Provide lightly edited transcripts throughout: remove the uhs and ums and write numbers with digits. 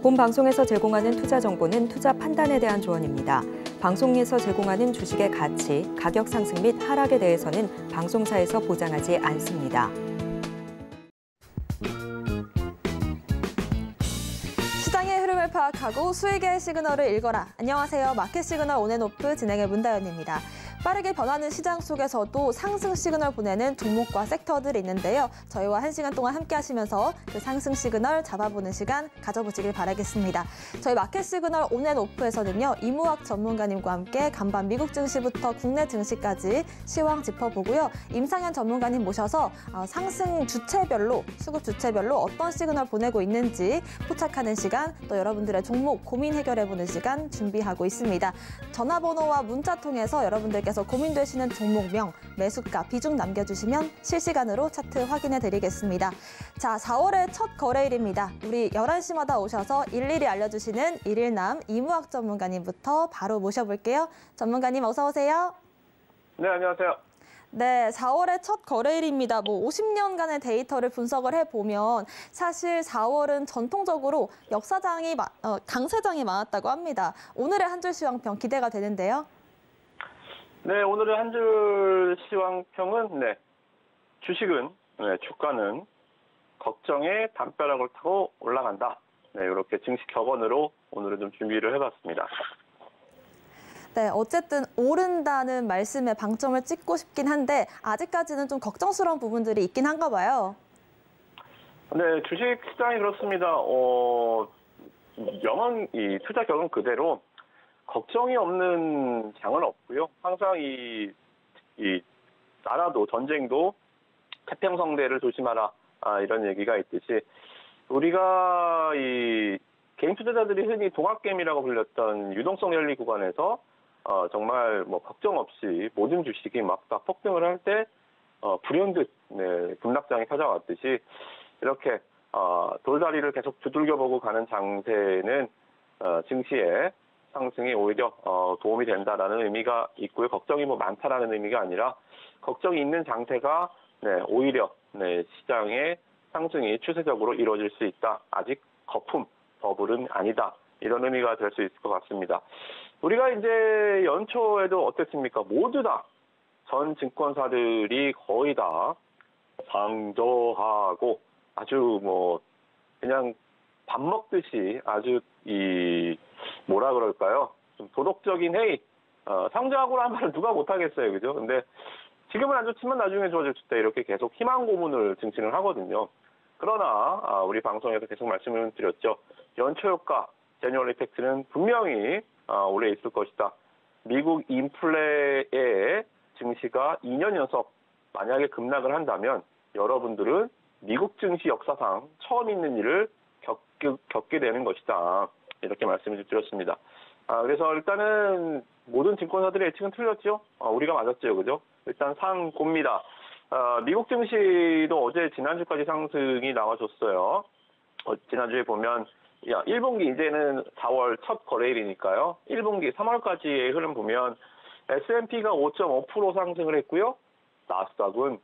본 방송에서 제공하는 투자 정보는 투자 판단에 대한 조언입니다. 방송에서 제공하는 주식의 가치, 가격 상승 및 하락에 대해서는 방송사에서 보장하지 않습니다. 시장의 흐름을 파악하고 수익의 시그널을 읽어라. 안녕하세요. 마켓 시그널 온앤오프 진행의 문다연입니다. 빠르게 변하는 시장 속에서도 상승 시그널 보내는 종목과 섹터들이 있는데요. 저희와 1시간 동안 함께 하시면서 그 상승 시그널 잡아보는 시간 가져보시길 바라겠습니다. 저희 마켓 시그널 온앤오프에서는요. 이무학 전문가님과 함께 간밤 미국 증시부터 국내 증시까지 시황 짚어보고요. 임상현 전문가님 모셔서 상승 주체별로, 수급 주체별로 어떤 시그널 보내고 있는지 포착하는 시간, 또 여러분들의 종목 고민 해결해보는 시간 준비하고 있습니다. 전화번호와 문자 통해서 여러분들께서 고민되시는 종목명, 매수가, 비중 남겨주시면 실시간으로 차트 확인해드리겠습니다. 자, 4월의 첫 거래일입니다. 우리 11시마다 오셔서 일일이 알려주시는 일일남 이무학 전문가님부터 바로 모셔볼게요. 전문가님 어서 오세요. 네, 안녕하세요. 네, 4월의 첫 거래일입니다. 50년간의 데이터를 분석을 해보면 사실 4월은 전통적으로 강세장이 많았다고 합니다. 오늘의 한 줄 시황평 기대가 되는데요. 네, 오늘의 한 줄 시황평은 주식은, 주가는 걱정의 담벼락을 타고 올라간다. 네, 이렇게 증시 격언으로 오늘은 좀 준비를 해봤습니다. 네, 어쨌든 오른다는 말씀에 방점을 찍고 싶긴 한데 아직까지는 좀 걱정스러운 부분들이 있긴 한가 봐요. 네, 주식 시장이 그렇습니다. 영원 이 투자 격언 그대로 걱정이 없는 장은 없고요. 항상 이 나라도 전쟁도 태평성대를 조심하라 이런 얘기가 있듯이 우리가 이 개인 투자자들이 흔히 동학개미라고 불렸던 유동성 연리 구간에서 정말 걱정 없이 모든 주식이 막 다 폭등을 할 때 불현듯 급락장이 찾아왔듯이 이렇게 돌다리를 계속 두들겨보고 가는 장세는 증시에 상승이 오히려 도움이 된다라는 의미가 있고요. 걱정이 많다라는 의미가 아니라 걱정이 있는 장세가 오히려 시장의 상승이 추세적으로 이루어질 수 있다. 아직 거품, 버블은 아니다. 이런 의미가 될 수 있을 것 같습니다. 우리가 이제 연초에도 어땠습니까? 모두 다 전 증권사들이 거의 다 상저하고 아주 그냥 밥 먹듯이 아주 뭐라 그럴까요? 좀 도덕적인 회의, 상저하고라는 말을 누가 못하겠어요, 그죠? 근데 지금은 안 좋지만 나중에 좋아질 때 이렇게 계속 희망 고문을 증진을 하거든요. 그러나 우리 방송에서 계속 말씀을 드렸죠. 연초 효과, 제뉴얼 이펙트는 분명히 올해 있을 것이다. 미국 인플레의 증시가 2년 연속 만약에 급락을 한다면 여러분들은 미국 증시 역사상 처음 있는 일을 겪게 되는 것이다. 이렇게 말씀을 드렸습니다. 그래서 일단은 모든 증권사들의 예측은 틀렸죠. 우리가 맞았죠, 그죠? 일단 상고입니다. 미국 증시도 어제 지난주까지 상승이 나와줬어요. 지난주에 보면 1분기 이제는 4월 첫 거래일이니까요. 1분기 3월까지의 흐름 보면 S&P가 5.5% 상승을 했고요. 나스닥은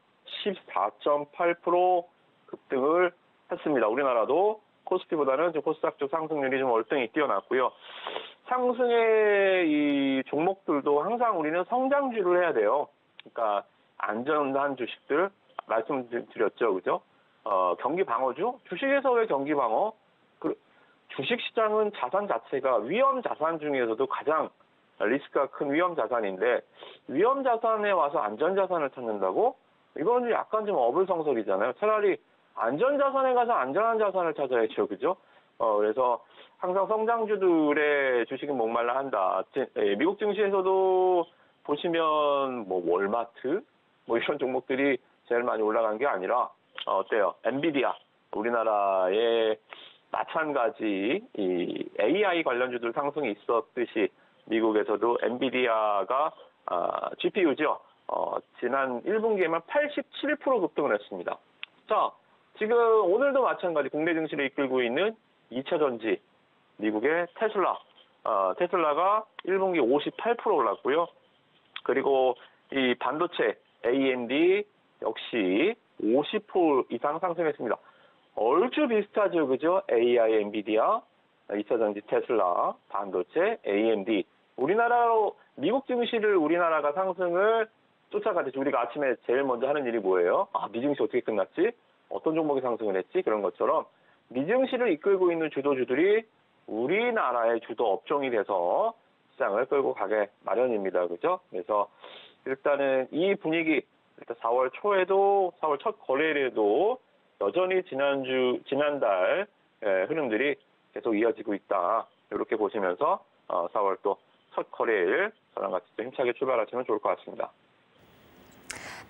14.8% 급등을 했습니다. 우리나라도 코스피보다는 코스닥 쪽 상승률이 좀 월등히 뛰어났고요. 상승의 이 종목들도 항상 우리는 성장주를 해야 돼요. 그러니까 안전한 주식들 말씀드렸죠, 그죠? 경기 방어주, 주식에서 왜 경기 방어? 주식 시장은 자산 자체가 위험 자산 중에서도 가장 리스크가 큰 위험 자산인데 위험 자산에 와서 안전 자산을 찾는다고? 이건 약간 좀 어불성설이잖아요. 차라리 안전 자산에 가서 안전한 자산을 찾아야죠, 그죠? 그래서 항상 성장주들의 주식은 목말라 한다. 미국 증시에서도 보시면 월마트 이런 종목들이 제일 많이 올라간 게 아니라 어때요? 엔비디아, 우리나라의 마찬가지 이 AI 관련주들 상승이 있었듯이 미국에서도 엔비디아가 GPU죠. 지난 1분기에만 87% 급등을 했습니다. 자, 지금 오늘도 마찬가지 국내 증시를 이끌고 있는 2차 전지, 미국의 테슬라. 테슬라가 1분기 58% 올랐고요. 그리고 이 반도체 AMD 역시 50% 이상 상승했습니다. 얼추 비슷하죠, 그죠? AI, 엔비디아, 2차 전지 테슬라, 반도체, AMD. 우리나라로 미국 증시를 우리나라가 상승을 쫓아가듯이 우리가 아침에 제일 먼저 하는 일이 뭐예요? 미증시 어떻게 끝났지? 어떤 종목이 상승을 했지? 그런 것처럼 미증시를 이끌고 있는 주도주들이 우리나라의 주도 업종이 돼서 시장을 끌고 가게 마련입니다. 그죠? 그래서 일단은 이 분위기, 일단 4월 초에도, 4월 첫 거래일에도 여전히 지난달 흐름들이 계속 이어지고 있다. 이렇게 보시면서 4월 또 첫 거래일 저랑 같이 좀 힘차게 출발하시면 좋을 것 같습니다.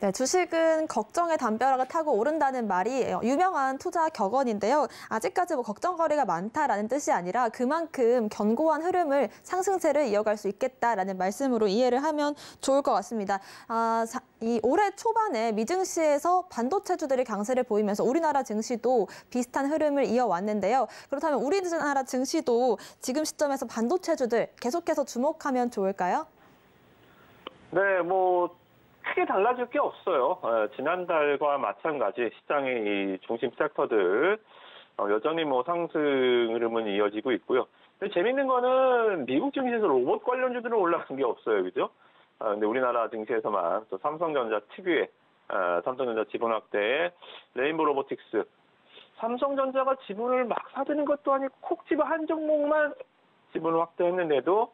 네, 주식은 걱정의 담벼락을 타고 오른다는 말이 유명한 투자 격언인데요. 아직까지 걱정거리가 많다라는 뜻이 아니라 그만큼 견고한 흐름을 상승세를 이어갈 수 있겠다라는 말씀으로 이해를 하면 좋을 것 같습니다. 이 올해 초반에 미증시에서 반도체주들이 강세를 보이면서 우리나라 증시도 비슷한 흐름을 이어왔는데요. 그렇다면 우리나라 증시도 지금 시점에서 반도체주들 계속해서 주목하면 좋을까요? 네, 크게 달라질 게 없어요. 지난달과 마찬가지 시장의 이 중심 섹터들 여전히 상승 흐름은 이어지고 있고요. 근데 재밌는 거는 미국 증시에서 로봇 관련주들은 올라간 게 없어요, 그죠? 근데 우리나라 증시에서만 또 삼성전자 특유의 삼성전자 지분 확대에 레인보우 로보틱스, 삼성전자가 지분을 막 사들인 것도 아니고 콕 집어 한 종목만 지분을 확대했는데도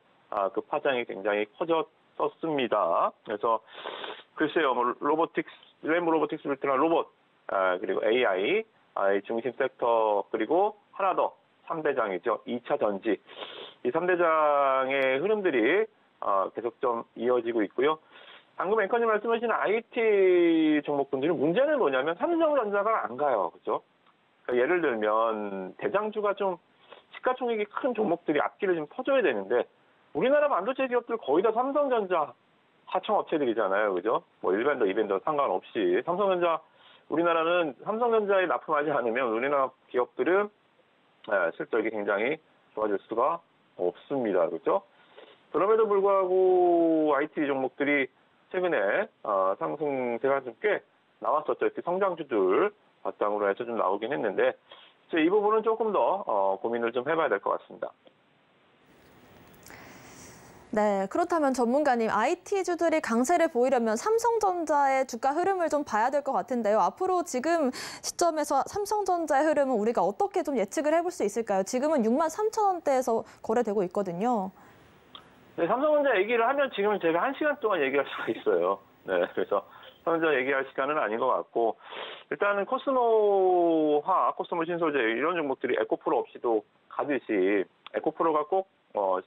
그 파장이 굉장히 커졌었습니다. 그래서 글쎄요, 레인보우 로보틱스를 비롯한 로봇, 그리고 AI 중심 섹터, 그리고 하나 더 3대장이죠. 2차 전지. 이 3대장의 흐름들이 계속 좀 이어지고 있고요. 방금 앵커님 말씀하신 IT 종목분들은 문제는 뭐냐면 삼성전자가 안 가요. 그죠? 그러니까 예를 들면 대장주가 좀 시가총액이 큰 종목들이 앞길을 좀 퍼줘야 되는데 우리나라 반도체 기업들 거의 다 삼성전자 하청업체들이잖아요. 그죠? 일벤더, 이벤더 상관없이. 우리나라는 삼성전자에 납품하지 않으면 우리나라 기업들은 실적이 굉장히 좋아질 수가 없습니다. 그죠? 그럼에도 불구하고 IT 종목들이 최근에 상승세가 좀 꽤 나왔었죠. 이렇게 성장주들 바탕으로 해서 좀 나오긴 했는데 이 부분은 조금 더 고민을 좀 해봐야 될 것 같습니다. 네, 그렇다면 전문가님, IT주들이 강세를 보이려면 삼성전자의 주가 흐름을 좀 봐야 될 것 같은데요. 앞으로 지금 시점에서 삼성전자의 흐름은 우리가 어떻게 좀 예측을 해볼 수 있을까요? 지금은 63,000원대에서 거래되고 있거든요. 네, 삼성전자 얘기를 하면 지금 제가 1시간 동안 얘기할 수가 있어요. 네, 그래서 삼성전자 얘기할 시간은 아닌 것 같고 일단은 코스모화, 코스모 신소재 이런 종목들이 에코프로 없이도 가듯이 에코프로가 꼭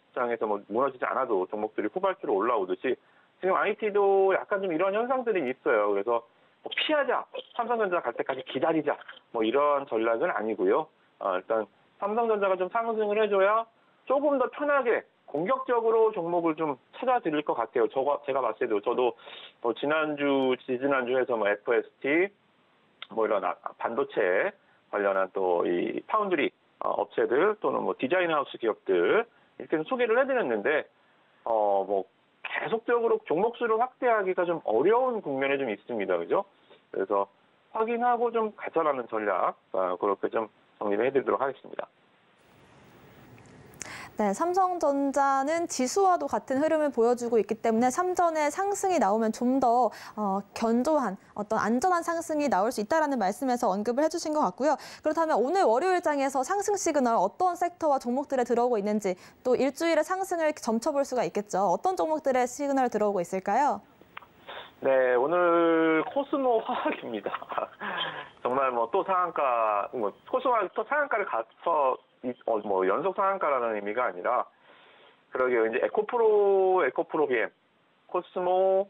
시장에서 무너지지 않아도 종목들이 후발주로 올라오듯이 지금 IT도 약간 좀 이런 현상들이 있어요. 그래서 피하자, 삼성전자 갈 때까지 기다리자, 이런 전략은 아니고요. 일단 삼성전자가 좀 상승을 해줘야 조금 더 편하게 공격적으로 종목을 좀 찾아드릴 것 같아요. 제가 봤을 때도 저도 지지난주에서 FST, 이런 반도체 관련한 또 이 파운드리 업체들 또는 디자인 하우스 기업들 이렇게 소개를 해드렸는데 계속적으로 종목 수를 확대하기가 좀 어려운 국면에 좀 있습니다, 그죠? 그래서 확인하고 좀 가져라는 전략 그렇게 좀 정리를 해드리도록 하겠습니다. 네, 삼성전자는 지수와도 같은 흐름을 보여주고 있기 때문에 삼전에 상승이 나오면 좀 더 견조한 어떤 안전한 상승이 나올 수 있다는 말씀에서 언급을 해주신 것 같고요. 그렇다면 오늘 월요일장에서 상승 시그널 어떤 섹터와 종목들에 들어오고 있는지 또 일주일의 상승을 점쳐볼 수가 있겠죠. 어떤 종목들의 시그널 들어오고 있을까요? 네, 오늘 코스모 화학입니다. 정말 또 상한가, 코스모가 또 상한가를 가서 연속 상한가라는 의미가 아니라, 그러게요. 이제 에코프로 BM, 코스모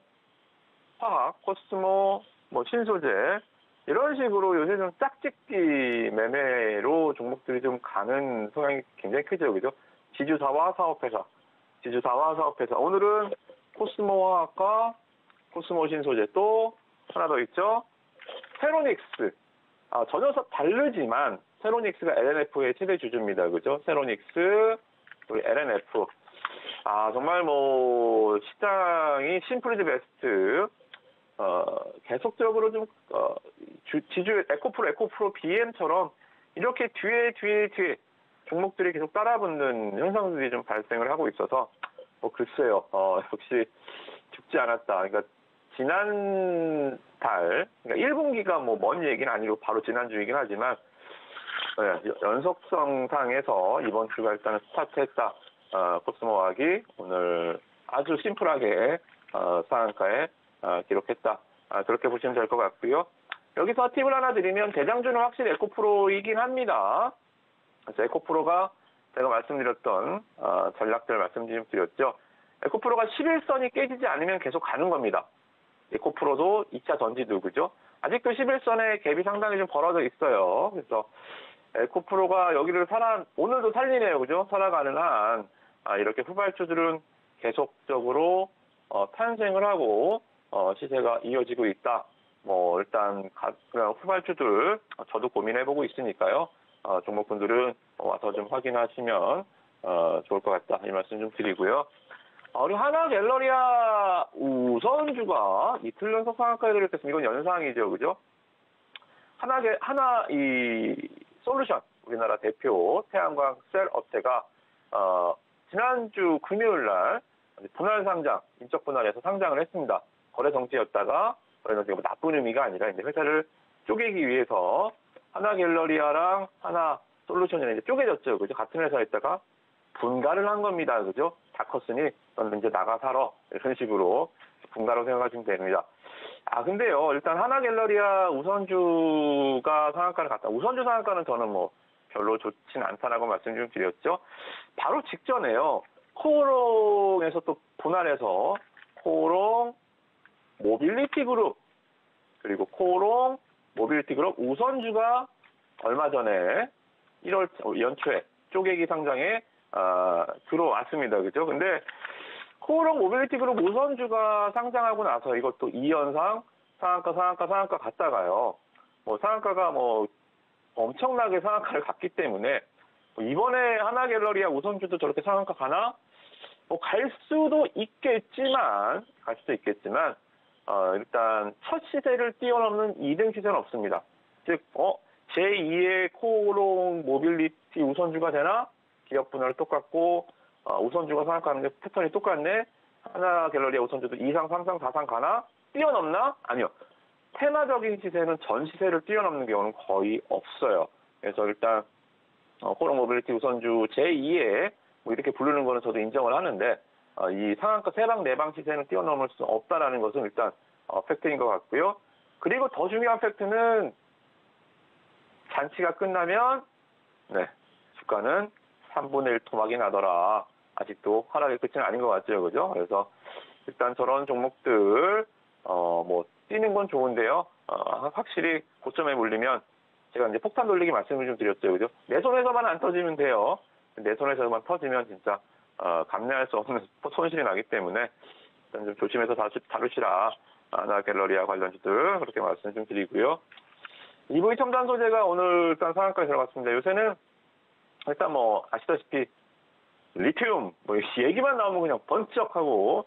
화학, 코스모 신소재, 이런 식으로 요새 좀 짝짓기 매매로 종목들이 좀 가는 성향이 굉장히 크죠. 그죠? 지주사와 사업회사. 오늘은 코스모 화학과 코스모 신소재 또 하나 더 있죠. 전혀 다르지만 세로닉스가 LNF의 최대 주주입니다. 그죠? 세로닉스, 우리 LNF. 정말 뭐 시장이 심플이즈 베스트 계속적으로 좀 지주 에코프로 BM처럼 이렇게 뒤에 종목들이 계속 따라붙는 현상들이 좀 발생을 하고 있어서 글쎄요. 역시 죽지 않았다. 그러니까 지난달, 그러니까 1분기가 뭐 먼 얘기는 아니고 바로 지난주이긴 하지만 연속성상에서 이번 주가 일단은 스타트했다. 코스모화학이 오늘 아주 심플하게 상한가에 기록했다. 그렇게 보시면 될 것 같고요. 여기서 팁을 하나 드리면 대장주는 확실히 에코프로이긴 합니다. 그래서 에코프로가 제가 말씀드렸던 전략들 말씀 좀 드렸죠. 에코프로가 11선이 깨지지 않으면 계속 가는 겁니다. 에코프로도 2차 전지도 그죠? 아직도 11선의 갭이 상당히 좀 벌어져 있어요. 그래서 에코프로가 여기를 오늘도 살리네요. 그죠? 살아가는 한 이렇게 후발주들은 계속적으로 탄생을 하고 시세가 이어지고 있다. 뭐 일단 그냥 후발주들 저도 고민해보고 있으니까요. 종목분들은 와서 좀 확인하시면 좋을 것 같다. 이 말씀 좀 드리고요. 우리 하나갤러리아 우선주가 이틀 연속 상한가에 들어있겠습니다. 이건 연상이죠, 그죠? 이 솔루션 우리나라 대표 태양광 셀 업체가 지난주 금요일 날 분할 상장, 인적 분할해서 상장을 했습니다. 거래 정지였다가 거래 정지가 나쁜 의미가 아니라 이제 회사를 쪼개기 위해서 하나갤러리아랑 하나솔루션이 이제 쪼개졌죠, 그죠? 같은 회사에 있다가 분갈을 한 겁니다, 그죠? 다 컸으니 넌 이제 나가 살아 이런 식으로 분갈로 생각하시면 됩니다. 근데요, 일단 하나갤러리아 우선주가 상한가를 갔다. 우선주 상한가는 저는 뭐 별로 좋진 않다라고 말씀 좀 드렸죠. 바로 직전에요. 코오롱에서 또 분할해서 코오롱 모빌리티 그룹 그리고 코오롱 모빌리티 그룹 우선주가 얼마 전에 1월 연초에 쪼개기 상장에 들어왔습니다. 그죠? 근데 코오롱 모빌리티 그룹 우선주가 상장하고 나서 이것도 2연상 상한가 갔다가요. 뭐 상한가가 뭐 엄청나게 상한가를 갔기 때문에 이번에 하나갤러리아 우선주도 저렇게 상한가 가나? 뭐 갈 수도 있겠지만 일단 첫 시세를 뛰어넘는 2등 시세는 없습니다. 즉 제2의 코오롱 모빌리티 우선주가 되나? 기업 분할 똑같고 우선주가 상한가하는 게 패턴이 똑같네. 하나갤러리아 우선주도 2상, 3상, 4상 가나? 뛰어넘나? 아니요. 테마적인 시세는 전 시세를 뛰어넘는 경우는 거의 없어요. 그래서 일단 코오롱 모빌리티 우선주 제2의 뭐 이렇게 부르는 거는 저도 인정을 하는데 이 상한가 3방, 4방 시세는 뛰어넘을 수 없다라는 것은 일단 팩트인 것 같고요. 그리고 더 중요한 팩트는 잔치가 끝나면 주가는 3분의 1 토막이 나더라. 아직도 하락의 끝은 아닌 것 같죠, 그죠? 그래서 일단 저런 종목들 뭐 뛰는 건 좋은데요. 확실히 고점에 몰리면 제가 이제 폭탄 돌리기 말씀을 좀 드렸죠, 그죠? 내 손에서만 안 터지면 돼요. 내 손에서만 터지면 진짜 감내할 수 없는 손실이 나기 때문에 일단 좀 조심해서 다루시라. 하나갤러리아 관련주들 그렇게 말씀 좀 드리고요. EV 첨단 소재가 오늘 일단 상한가에 들어갔습니다. 요새는 일단 뭐 아시다시피 리튬 뭐 얘기만 나오면 그냥 번쩍하고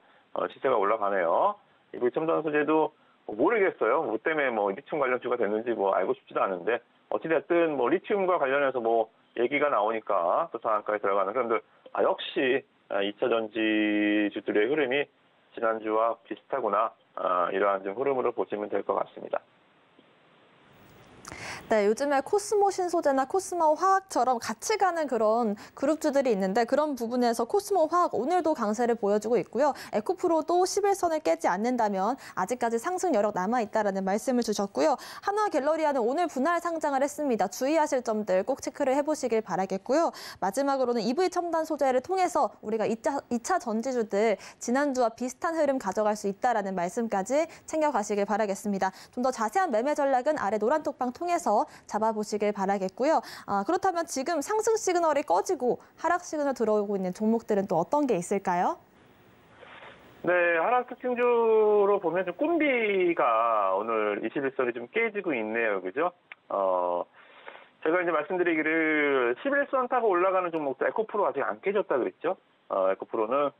시세가 올라가네요. EV 첨단 소재도 모르겠어요. 뭐 때문에 뭐 리튬 관련주가 됐는지 뭐 알고 싶지도 않은데 어찌됐든 뭐 리튬과 관련해서 뭐 얘기가 나오니까 또 상한가에 들어가는 그런데 역시 2차 전지주들의 흐름이 지난주와 비슷하구나. 이러한 좀 흐름으로 보시면 될 것 같습니다. 네, 요즘에 코스모 신소재나 코스모 화학처럼 같이 가는 그런 그룹주들이 있는데 그런 부분에서 코스모 화학 오늘도 강세를 보여주고 있고요. 에코프로도 11선을 깨지 않는다면 아직까지 상승 여력 남아있다라는 말씀을 주셨고요. 하나갤러리아는 오늘 분할 상장을 했습니다. 주의하실 점들 꼭 체크를 해보시길 바라겠고요. 마지막으로는 EV 첨단 소재를 통해서 우리가 2차 전지주들 지난주와 비슷한 흐름 가져갈 수 있다라는 말씀까지 챙겨가시길 바라겠습니다. 좀 더 자세한 매매 전략은 아래 노란 톡방 통해서 잡아보시길 바라겠고요. 그렇다면 지금 상승 시그널이 꺼지고 하락 시그널 들어오고 있는 종목들은 또 어떤 게 있을까요? 네, 하락 특징주로 보면 좀 꾼비가 오늘 21선이 좀 깨지고 있네요. 그죠? 제가 이제 말씀드리기를 11선 타고 올라가는 종목도 에코프로 아직 안 깨졌다 그랬죠. 에코프로는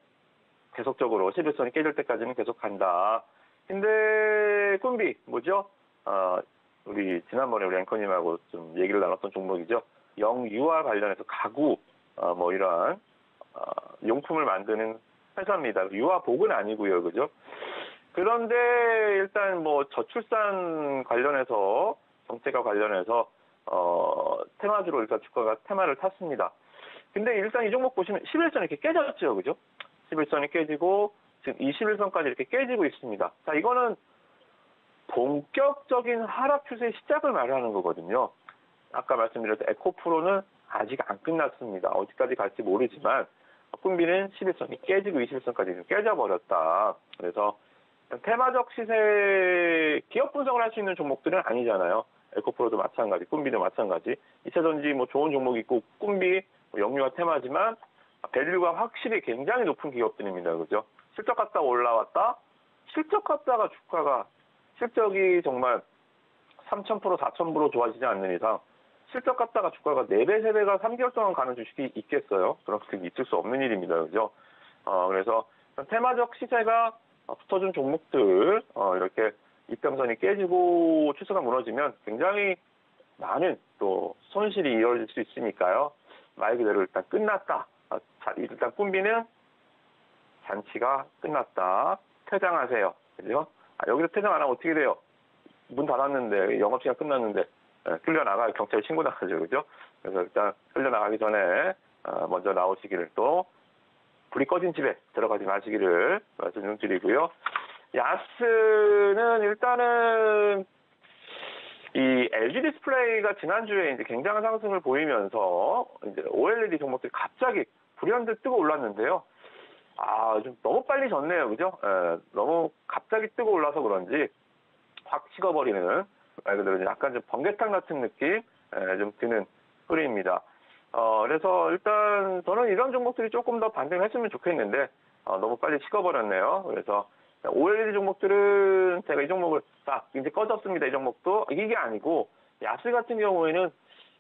계속적으로 11선이 깨질 때까지는 계속 간다. 근데 꿈비 뭐죠? 우리 지난번에 우리 앵커님하고 좀 얘기를 나눴던 종목이죠. 영유아 관련해서 가구 뭐 이러한 용품을 만드는 회사입니다. 유아복은 아니고요, 그죠? 그런데 일단 뭐 저출산 관련해서 정책과 관련해서 테마주로 일단 주가가 테마를 탔습니다. 근데 일단 이 종목 보시면 11선 이렇게 깨졌죠, 그죠? 11선이 깨지고 지금 21선까지 이렇게 깨지고 있습니다. 자, 이거는 본격적인 하락 추세의 시작을 말하는 거거든요. 아까 말씀드렸던 에코프로는 아직 안 끝났습니다. 어디까지 갈지 모르지만 꿈비는 11선이 깨지고 21선까지 깨져버렸다. 그래서 테마적 시세 기업 분석을 할 수 있는 종목들은 아니잖아요. 에코프로도 마찬가지, 꿈비도 마찬가지. 2차전지 뭐 좋은 종목이 있고 꿈비, 영유아 테마지만 밸류가 확실히 굉장히 높은 기업들입니다. 그죠? 실적 갔다 올라왔다. 실적 갔다가 주가가 실적이 정말 3,000%, 4,000% 좋아지지 않는 이상 실적 갔다가 주가가 4배, 3배가 3개월 동안 가는 주식이 있겠어요? 그렇게 있을 수 없는 일입니다. 그죠? 그래서 테마적 시세가 붙어준 종목들 이렇게 이평선이 깨지고 추세가 무너지면 굉장히 많은 또 손실이 이어질 수 있으니까요. 말 그대로 일단 끝났다. 일단 꿈비는 잔치가 끝났다. 퇴장하세요. 그죠? 여기서 퇴장 안 하면 어떻게 돼요? 문 닫았는데 영업시간 끝났는데 끌려나가 경찰에 신고 나가죠. 그죠? 그래서 일단 끌려나가기 전에 먼저 나오시기를 또 불이 꺼진 집에 들어가지 마시기를 말씀 좀 드리고요. 야스는 일단은 이 LG 디스플레이가 지난주에 이제 굉장한 상승을 보이면서 이제 OLED 종목들이 갑자기 불현듯 뜨고 올랐는데요. 좀 너무 빨리 졌네요. 그죠? 너무 갑자기 뜨고 올라서 그런지 확 식어버리는 말 그대로 약간 좀 번개탕 같은 느낌 좀 드는 흐름입니다. 그래서 일단 저는 이런 종목들이 조금 더 반등했으면 좋겠는데 너무 빨리 식어버렸네요. 그래서 OLED 종목들은 제가 이 종목을 이제 꺼졌습니다. 이 종목도 이게 아니고 야스 같은 경우에는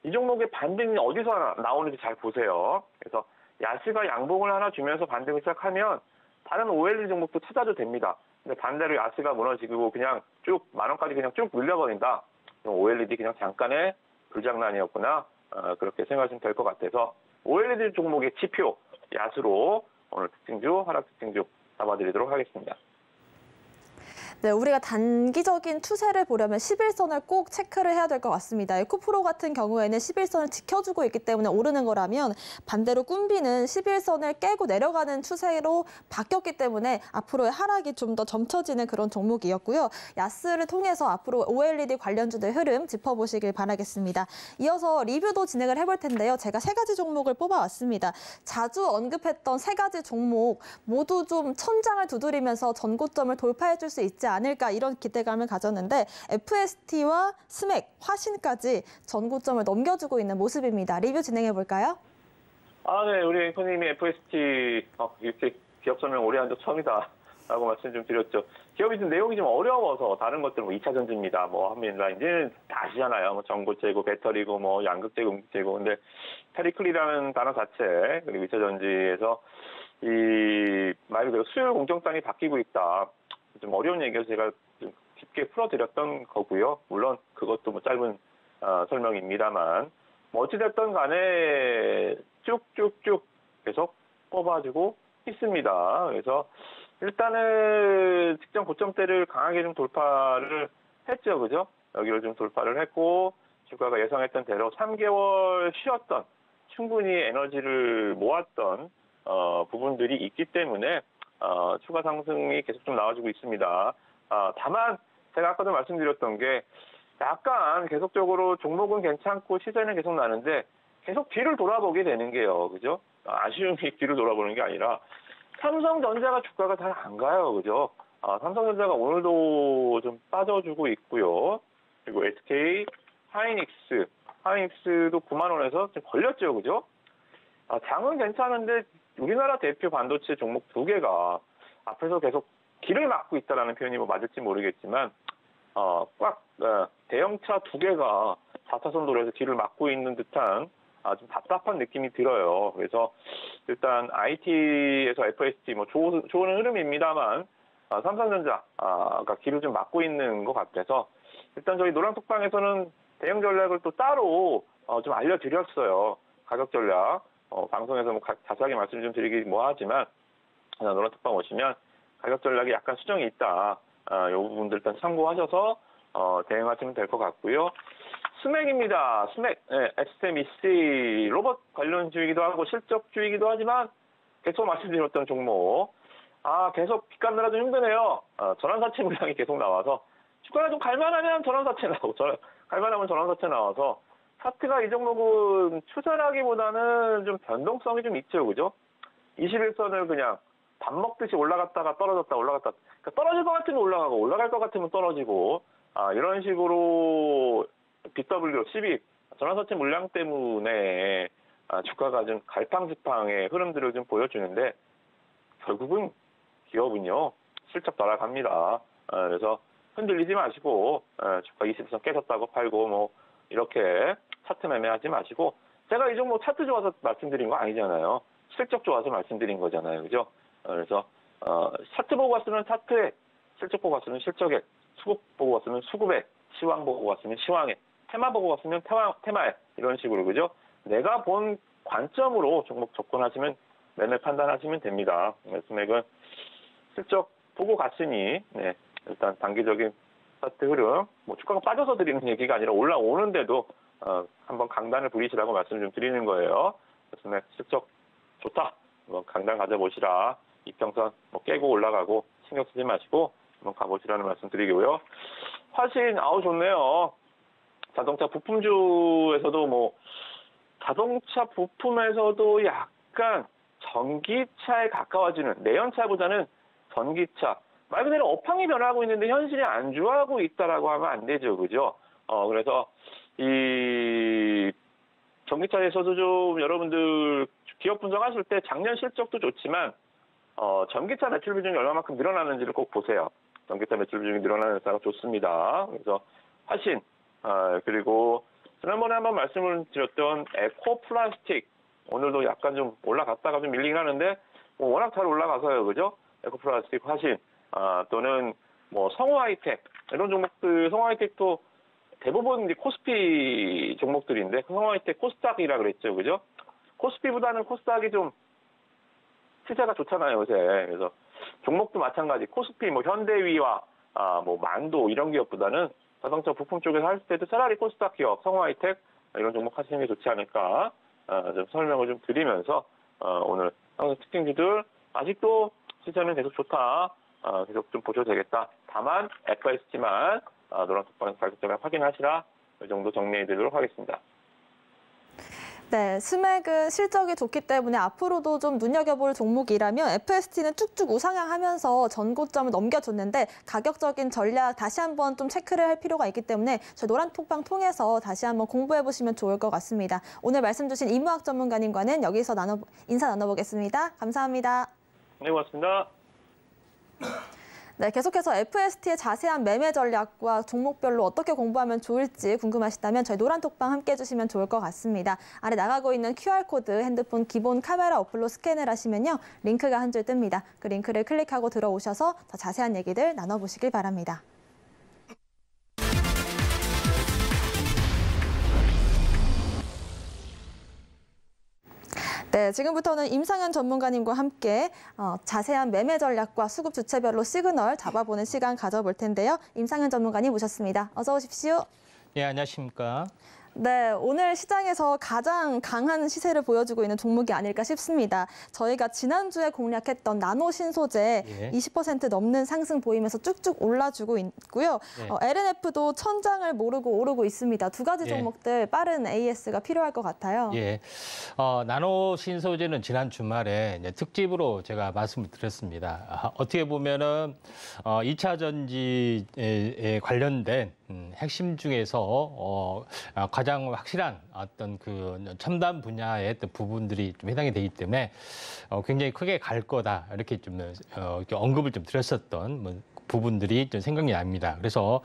이 종목의 반등이 어디서 나오는지 잘 보세요. 그래서 야스가 양봉을 하나 주면서 반등을 시작하면 다른 OLED 종목도 찾아도 됩니다. 근데 반대로 야스가 무너지고 그냥 쭉 10,000원까지 그냥 쭉 늘려버린다. 그럼 OLED 그냥 잠깐의 불장난이었구나. 그렇게 생각하시면 될 것 같아서 OLED 종목의 지표 야스로 오늘 특징주, 하락 특징주 잡아드리도록 하겠습니다. 네, 우리가 단기적인 추세를 보려면 11선을 꼭 체크를 해야 될 것 같습니다. 에코프로 같은 경우에는 11선을 지켜주고 있기 때문에 오르는 거라면 반대로 꿈비는 11선을 깨고 내려가는 추세로 바뀌었기 때문에 앞으로의 하락이 좀 더 점쳐지는 그런 종목이었고요. 야스를 통해서 앞으로 OLED 관련주들 흐름 짚어보시길 바라겠습니다. 이어서 리뷰도 진행을 해볼 텐데요. 제가 3가지 종목을 뽑아왔습니다. 자주 언급했던 3가지 종목 모두 좀 천장을 두드리면서 전고점을 돌파해줄 수 있지 않을까 이런 기대감을 가졌는데 FST와 스맥, 화신까지 전고점을 넘겨주고 있는 모습입니다. 리뷰 진행해 볼까요? 네, 우리 앵커님이 FST 이렇게 기업 설명 오래 한 적 처음이다 라고 말씀 좀 드렸죠. 기업이 좀 내용이 좀 어려워서 다른 것들 뭐 2차 전지입니다. 뭐 한민라인즈는 다 아시잖아요. 뭐 전고체고 배터리고 뭐 양극재고 음극재고. 근데 페리클이라는 단어 자체 그리고 2차 전지에서 이 말 그대로 수요 공정장이 바뀌고 있다. 좀 어려운 얘기를 제가 좀 깊게 풀어드렸던 거고요. 물론 그것도 뭐 짧은 설명입니다만 뭐 어찌됐든 간에 쭉쭉쭉 계속 뽑아주고 있습니다. 그래서 일단은 직전 고점대를 강하게 좀 돌파를 했죠. 그죠? 여기를 좀 돌파를 했고 주가가 예상했던 대로 3개월 쉬었던 충분히 에너지를 모았던 부분들이 있기 때문에 추가 상승이 계속 좀 나와주고 있습니다. 다만 제가 아까도 말씀드렸던 게 약간 계속적으로 종목은 괜찮고 시세는 계속 나는데 계속 뒤를 돌아보게 되는 게요. 그죠? 아쉬움이 뒤를 돌아보는 게 아니라 삼성전자가 주가가 잘 안 가요. 그죠? 삼성전자가 오늘도 좀 빠져주고 있고요. 그리고 SK, 하이닉스도 9만 원에서 좀 걸렸죠. 그죠? 장은 괜찮은데 우리나라 대표 반도체 종목 2개가 앞에서 계속 길을 막고 있다라는 표현이 뭐 맞을지 모르겠지만 꽉 대형차 2개가 4차선 도로에서 뒤를 막고 있는 듯한 좀 답답한 느낌이 들어요. 그래서 일단 IT에서 FST 좋은 흐름입니다만 삼성전자가 길을 좀 막고 있는 것 같아서 일단 저희 노란톡방에서는 대응 전략을 또 따로 좀 알려드렸어요. 가격 전략 방송에서 자세하게 말씀 좀 드리기 하지만 노란톡방 오시면 가격 전략이 약간 수정이 있다. 이 부분들 일단 참고하셔서 대응하시면 될 것 같고요. 스맥입니다. 스맥, XMEC 로봇 관련주이기도 하고 실적주이기도 하지만 계속 말씀드렸던 종목. 계속 빚 갚느라 좀 힘드네요. 전환사채 물량이 계속 나와서 주가가 좀 갈만하면 전환사채 나오고 갈만하면 전환사채 나와서 차트가 이 종목은 추세라기보다는 좀 변동성이 좀 있죠, 그죠? 21선을 그냥 밥 먹듯이 올라갔다가 떨어졌다 올라갔다. 그러니까 떨어질 것 같으면 올라가고 올라갈 것 같으면 떨어지고 이런 식으로 BW 12 전환사채 물량 때문에 주가가 좀 갈팡질팡의 흐름들을 좀 보여주는데 결국은 기업은요 실적 따라갑니다. 그래서 흔들리지 마시고 주가 20선 깨졌다고 팔고 이렇게 차트 매매하지 마시고 제가 이 종목 차트 좋아서 말씀드린 거 아니잖아요. 실적 좋아서 말씀드린 거잖아요, 그죠? 그래서 차트 보고 갔으면 차트에 실적 보고 갔으면 실적에 수급 보고 갔으면 수급에 시황 보고 갔으면 시황에 테마 보고 갔으면 테마에 이런 식으로 그죠? 내가 본 관점으로 종목 접근하시면 매매 판단하시면 됩니다. 스맥은 실적 보고 갔으니 일단 단기적인 차트 흐름 주가가 빠져서 드리는 얘기가 아니라 올라오는데도 한번 강단을 부리시라고 말씀 좀 드리는 거예요. 스맥 실적 좋다. 강단 가져보시라. 이평선 깨고 올라가고 신경 쓰지 마시고 한번 가보시라는 말씀 드리고요. 화신 좋네요. 자동차 부품주에서도 자동차 부품에서도 약간 전기차에 가까워지는 내연차보다는 전기차 말 그대로 업황이 변화하고 있는데 현실이 안주하고 있다라고 하면 안 되죠, 그죠? 그래서 이 전기차에서도 좀 여러분들 기업 분석하실 때 작년 실적도 좋지만 전기차 매출 비중이 얼마만큼 늘어나는지를 꼭 보세요. 전기차 매출 비중이 늘어나는 회사가 좋습니다. 그래서 화신 그리고 지난번에 한번 말씀을 드렸던 에코 플라스틱 오늘도 약간 좀 올라갔다가 좀 밀리긴 하는데 워낙 잘 올라가서요, 그죠? 에코 플라스틱 화신 또는 성우 하이텍 이런 종목들 성우 하이텍도 대부분 이제 코스피 종목들인데 성우 하이텍 코스닥이라 그랬죠, 그죠? 코스피보다는 코스닥이 좀 시세가 좋잖아요, 요새. 그래서 종목도 마찬가지. 코스피, 현대위와 만도 이런 기업보다는 자동차 부품 쪽에서 할 때도 차라리 코스닥 기업, 성우하이텍 이런 종목 하시는 게 좋지 않을까 좀 설명을 좀 드리면서 오늘 항상 특징주들 아직도 시세는 계속 좋다. 계속 좀 보셔도 되겠다. 다만 FST만 노란톡방에서 가격점을 확인하시라. 이 정도 정리해드리도록 하겠습니다. 네, 스맥은 실적이 좋기 때문에 앞으로도 좀 눈여겨볼 종목이라면 FST는 쭉쭉 우상향하면서 전고점을 넘겨줬는데 가격적인 전략 다시 한번 좀 체크를 할 필요가 있기 때문에 저희 노란톡방 통해서 다시 한번 공부해보시면 좋을 것 같습니다. 오늘 말씀 주신 이무학 전문가님과는 여기서 인사 나눠보겠습니다. 감사합니다. 네, 고맙습니다. 네, 계속해서 FST의 자세한 매매 전략과 종목별로 어떻게 공부하면 좋을지 궁금하시다면 저희 노란톡방 함께 해주시면 좋을 것 같습니다. 아래 나가고 있는 QR코드 핸드폰 기본 카메라 어플로 스캔을 하시면요. 링크가 한 줄 뜹니다. 그 링크를 클릭하고 들어오셔서 더 자세한 얘기들 나눠보시길 바랍니다. 네, 지금부터는 임상현 전문가님과 함께 자세한 매매 전략과 수급 주체별로 시그널 잡아보는 시간 가져볼 텐데요. 임상현 전문가님 모셨습니다. 어서 오십시오. 네, 안녕하십니까. 네, 오늘 시장에서 가장 강한 시세를 보여주고 있는 종목이 아닐까 싶습니다. 저희가 지난주에 공략했던 나노 신소재 20% 넘는 상승 보이면서 쭉쭉 올라주고 있고요. LNF도 천장을 모르고 오르고 있습니다. 두 가지 종목들 빠른 AS가 필요할 것 같아요. 나노 신소재는 지난 주말에 특집으로 제가 말씀을 드렸습니다. 어떻게 보면은 2차 전지에 관련된 핵심 중에서 가장 확실한 어떤 그 첨단 분야의 어떤 부분들이 좀 해당이 되기 때문에 굉장히 크게 갈 거다 이렇게 좀 이렇게 언급을 좀 드렸었던 부분들이 좀 생각이 납니다. 그래서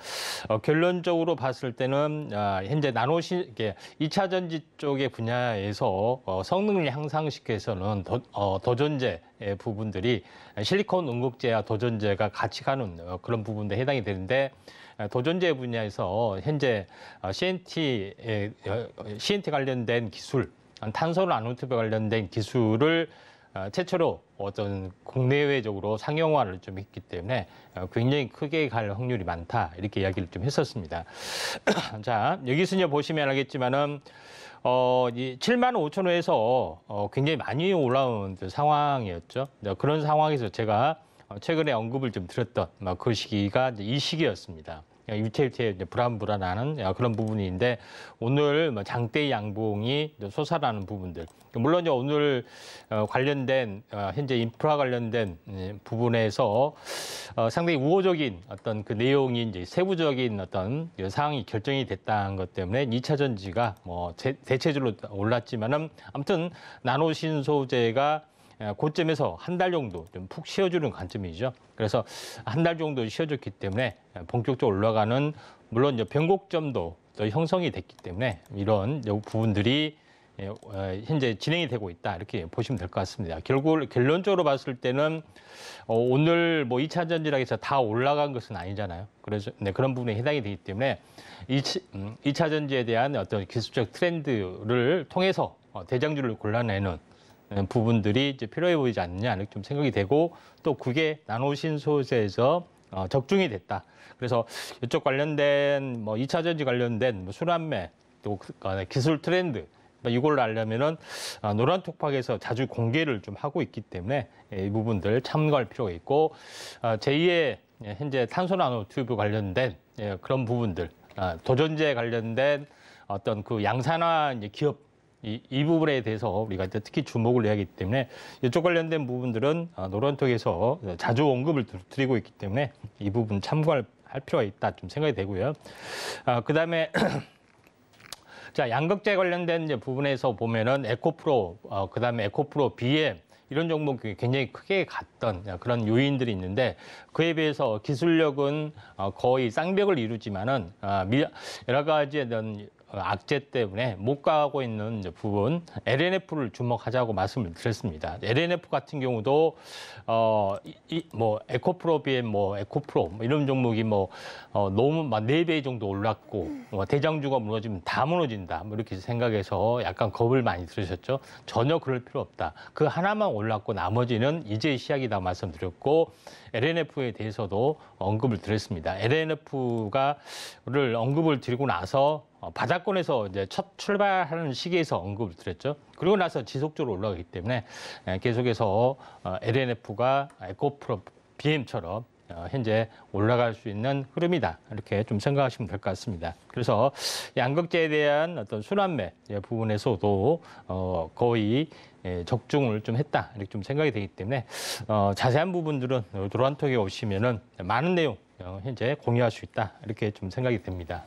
결론적으로 봤을 때는 현재 나노신 2차 전지 쪽의 분야에서 성능을 향상시키기 위해서는 도전제 부분들이 실리콘 응급제와 도전제가 같이 가는 그런 부분도 해당이 되는데 도전제 분야에서 현재 CNT 관련된 기술, 탄소 나노튜브 관련된 기술을 최초로 어떤 국내외적으로 상용화를 좀 했기 때문에 굉장히 크게 갈 확률이 많다 이렇게 이야기를 좀 했었습니다. 자, 여기서 이제 보시면 알겠지만은 이 7만 5천 원에서 굉장히 많이 올라온 상황이었죠. 그런 상황에서 제가 최근에 언급을 좀 드렸던 그 시기가 이 시기였습니다. 유태유태 불안불안하는 그런 부분인데 오늘 장대 양봉이 솟아나는 부분들 물론 이제 오늘 관련된 현재 인프라 관련된 부분에서 상당히 우호적인 어떤 그 내용이 이제 세부적인 어떤 사항이 결정이 됐다는 것 때문에 2차 전지가 뭐 대체적으로 올랐지만은 아무튼 나노신소재가 고점에서 한 달 정도 좀 푹 쉬어주는 관점이죠. 그래서 한 달 정도 쉬어줬기 때문에 본격적으로 올라가는 물론 이제 변곡점도 또 형성이 됐기 때문에 이런 부분들이 현재 진행이 되고 있다 이렇게 보시면 될 것 같습니다. 결론적으로 봤을 때는 오늘 뭐 2차 전지라고 해서 다 올라간 것은 아니잖아요. 그래서 그런 부분에 해당이 되기 때문에 2차 전지에 대한 어떤 기술적 트렌드를 통해서 대장주를 골라내는 부분들이 이제 필요해 보이지 않느냐 이렇게 좀 생각이 되고 또 그게 나노신소재에서 적중이 됐다. 그래서 이쪽 관련된 뭐 2차 전지 관련된 뭐 순환매 또 기술 트렌드 이걸 알려면은 노란톡방에서 자주 공개를 좀 하고 있기 때문에 이 부분들 참고할 필요가 있고 제2의 현재 탄소 나노 튜브 관련된 그런 부분들 도전제 관련된 어떤 그 양산화 이제 기업 이 부분에 대해서 우리가 특히 주목을 해야 하기 때문에 이쪽 관련된 부분들은 노란톡에서 자주 언급을 드리고 있기 때문에 이 부분 참고할 필요가 있다 좀 생각이 되고요. 그다음에 자 양극재 관련된 이제 부분에서 보면은 에코프로 그다음에 에코프로 BM 이런 종목이 굉장히 크게 갔던 그런 요인들이 있는데 그에 비해서 기술력은 거의 쌍벽을 이루지만은 여러 가지 어떤 악재 때문에 못 가고 있는 부분 LNF를 주목하자고 말씀을 드렸습니다. LNF 같은 경우도 뭐 에코프로 BM 뭐 에코프로 이런 종목이 뭐 너무 막 4배 정도 올랐고 대장주가 무너지면 다 무너진다 뭐 이렇게 생각해서 약간 겁을 많이 들으셨죠. 전혀 그럴 필요 없다. 그 하나만 올랐고 나머지는 이제 시작이다 말씀드렸고 LNF에 대해서도 언급을 드렸습니다. LNF를 언급을 드리고 나서 바닥권에서 이제 첫 출발하는 시기에서 언급을 드렸죠. 그리고 나서 지속적으로 올라가기 때문에 계속해서 LNF가 에코프로 BM처럼 현재 올라갈 수 있는 흐름이다. 이렇게 좀 생각하시면 될 것 같습니다. 그래서 양극재에 대한 어떤 순환매 부분에서도 거의 적중을 좀 했다. 이렇게 좀 생각이 되기 때문에 자세한 부분들은 노란톡에 오시면은 많은 내용 현재 공유할 수 있다. 이렇게 좀 생각이 됩니다.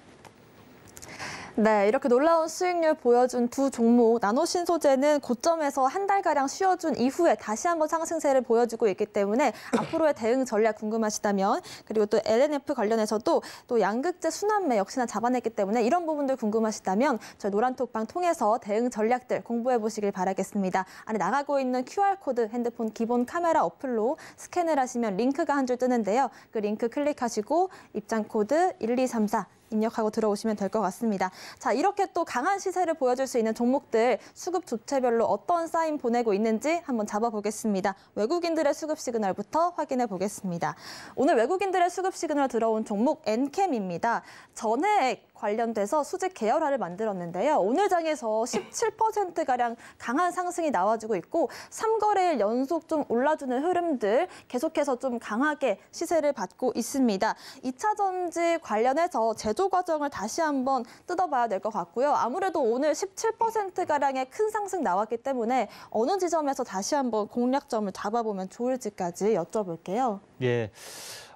네, 이렇게 놀라운 수익률 보여준 두 종목 나노신소재는 고점에서 한 달가량 쉬어준 이후에 다시 한번 상승세를 보여주고 있기 때문에 앞으로의 대응 전략 궁금하시다면 그리고 또 LNF 관련해서도 또 양극재 순환매 역시나 잡아냈기 때문에 이런 부분들 궁금하시다면 저희 노란톡방 통해서 대응 전략들 공부해 보시길 바라겠습니다. 안에 나가고 있는 QR코드 핸드폰 기본 카메라 어플로 스캔을 하시면 링크가 한 줄 뜨는데요. 그 링크 클릭하시고 입장 코드 1234 입력하고 들어오시면 될 것 같습니다. 자, 이렇게 또 강한 시세를 보여줄 수 있는 종목들 수급 주체별로 어떤 사인 보내고 있는지 한번 잡아보겠습니다. 외국인들의 수급 시그널부터 확인해 보겠습니다. 오늘 외국인들의 수급 시그널 들어온 종목 엔캠입니다. 전액 관련돼서 수직 계열화를 만들었는데요. 오늘 장에서 17%가량 강한 상승이 나와주고 있고 3거래일 연속 좀 올라주는 흐름들 계속해서 좀 강하게 시세를 받고 있습니다. 2차 전지 관련해서 제조 과정을 다시 한번 뜯어봐야 될 것 같고요. 아무래도 오늘 17%가량의 큰 상승 나왔기 때문에 어느 지점에서 다시 한번 공략점을 잡아보면 좋을지까지 여쭤볼게요. 예.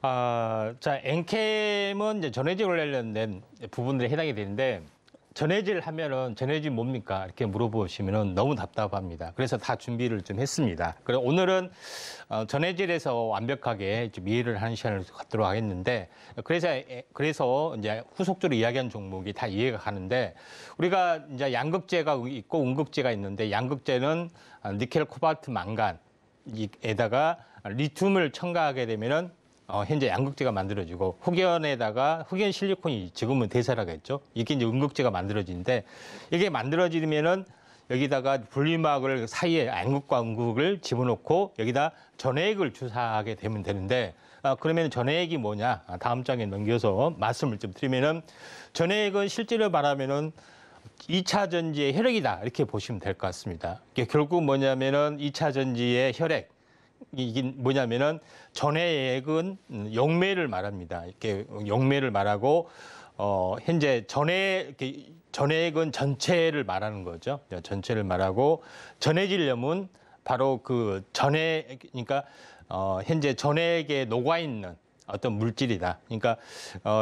자, 엔캠은 이제 전해질 관련된 부분들에 해당이 되는데 전해질 하면은 전해질 뭡니까? 이렇게 물어보시면은 너무 답답합니다. 그래서 다 준비를 좀 했습니다. 그래서 오늘은 전해질에서 완벽하게 좀 이해를 하는 시간을 갖도록 하겠는데 그래서 이제 후속적으로 이야기한 종목이 다 이해가 가는데 우리가 이제 양극재가 있고 음극재가 있는데 양극재는 니켈, 코발트, 망간에다가 리튬을 첨가하게 되면은 현재 양극재가 만들어지고 흑연 실리콘이 지금은 대세라겠죠. 이게 이제 음극재가 만들어지는데 이게 만들어지면은 여기다가 분리막을 사이에 양극과 음극을 집어넣고 여기다 전해액을 주사하게 되면 되는데 그러면 전해액이 뭐냐? 다음 장에 넘겨서 말씀을 좀 드리면은 전해액은 실제로 말하면은 2차 전지의 혈액이다 이렇게 보시면 될 것 같습니다. 이게 결국 뭐냐면은 2차 전지의 혈액 이게 뭐냐면은 전해액은 용매를 말합니다. 이렇게 용매를 말하고 현재 전해액은 전체를 말하는 거죠. 전체를 말하고 전해질염은 바로 그 그러니까 현재 전해액에 녹아 있는 어떤 물질이다. 그러니까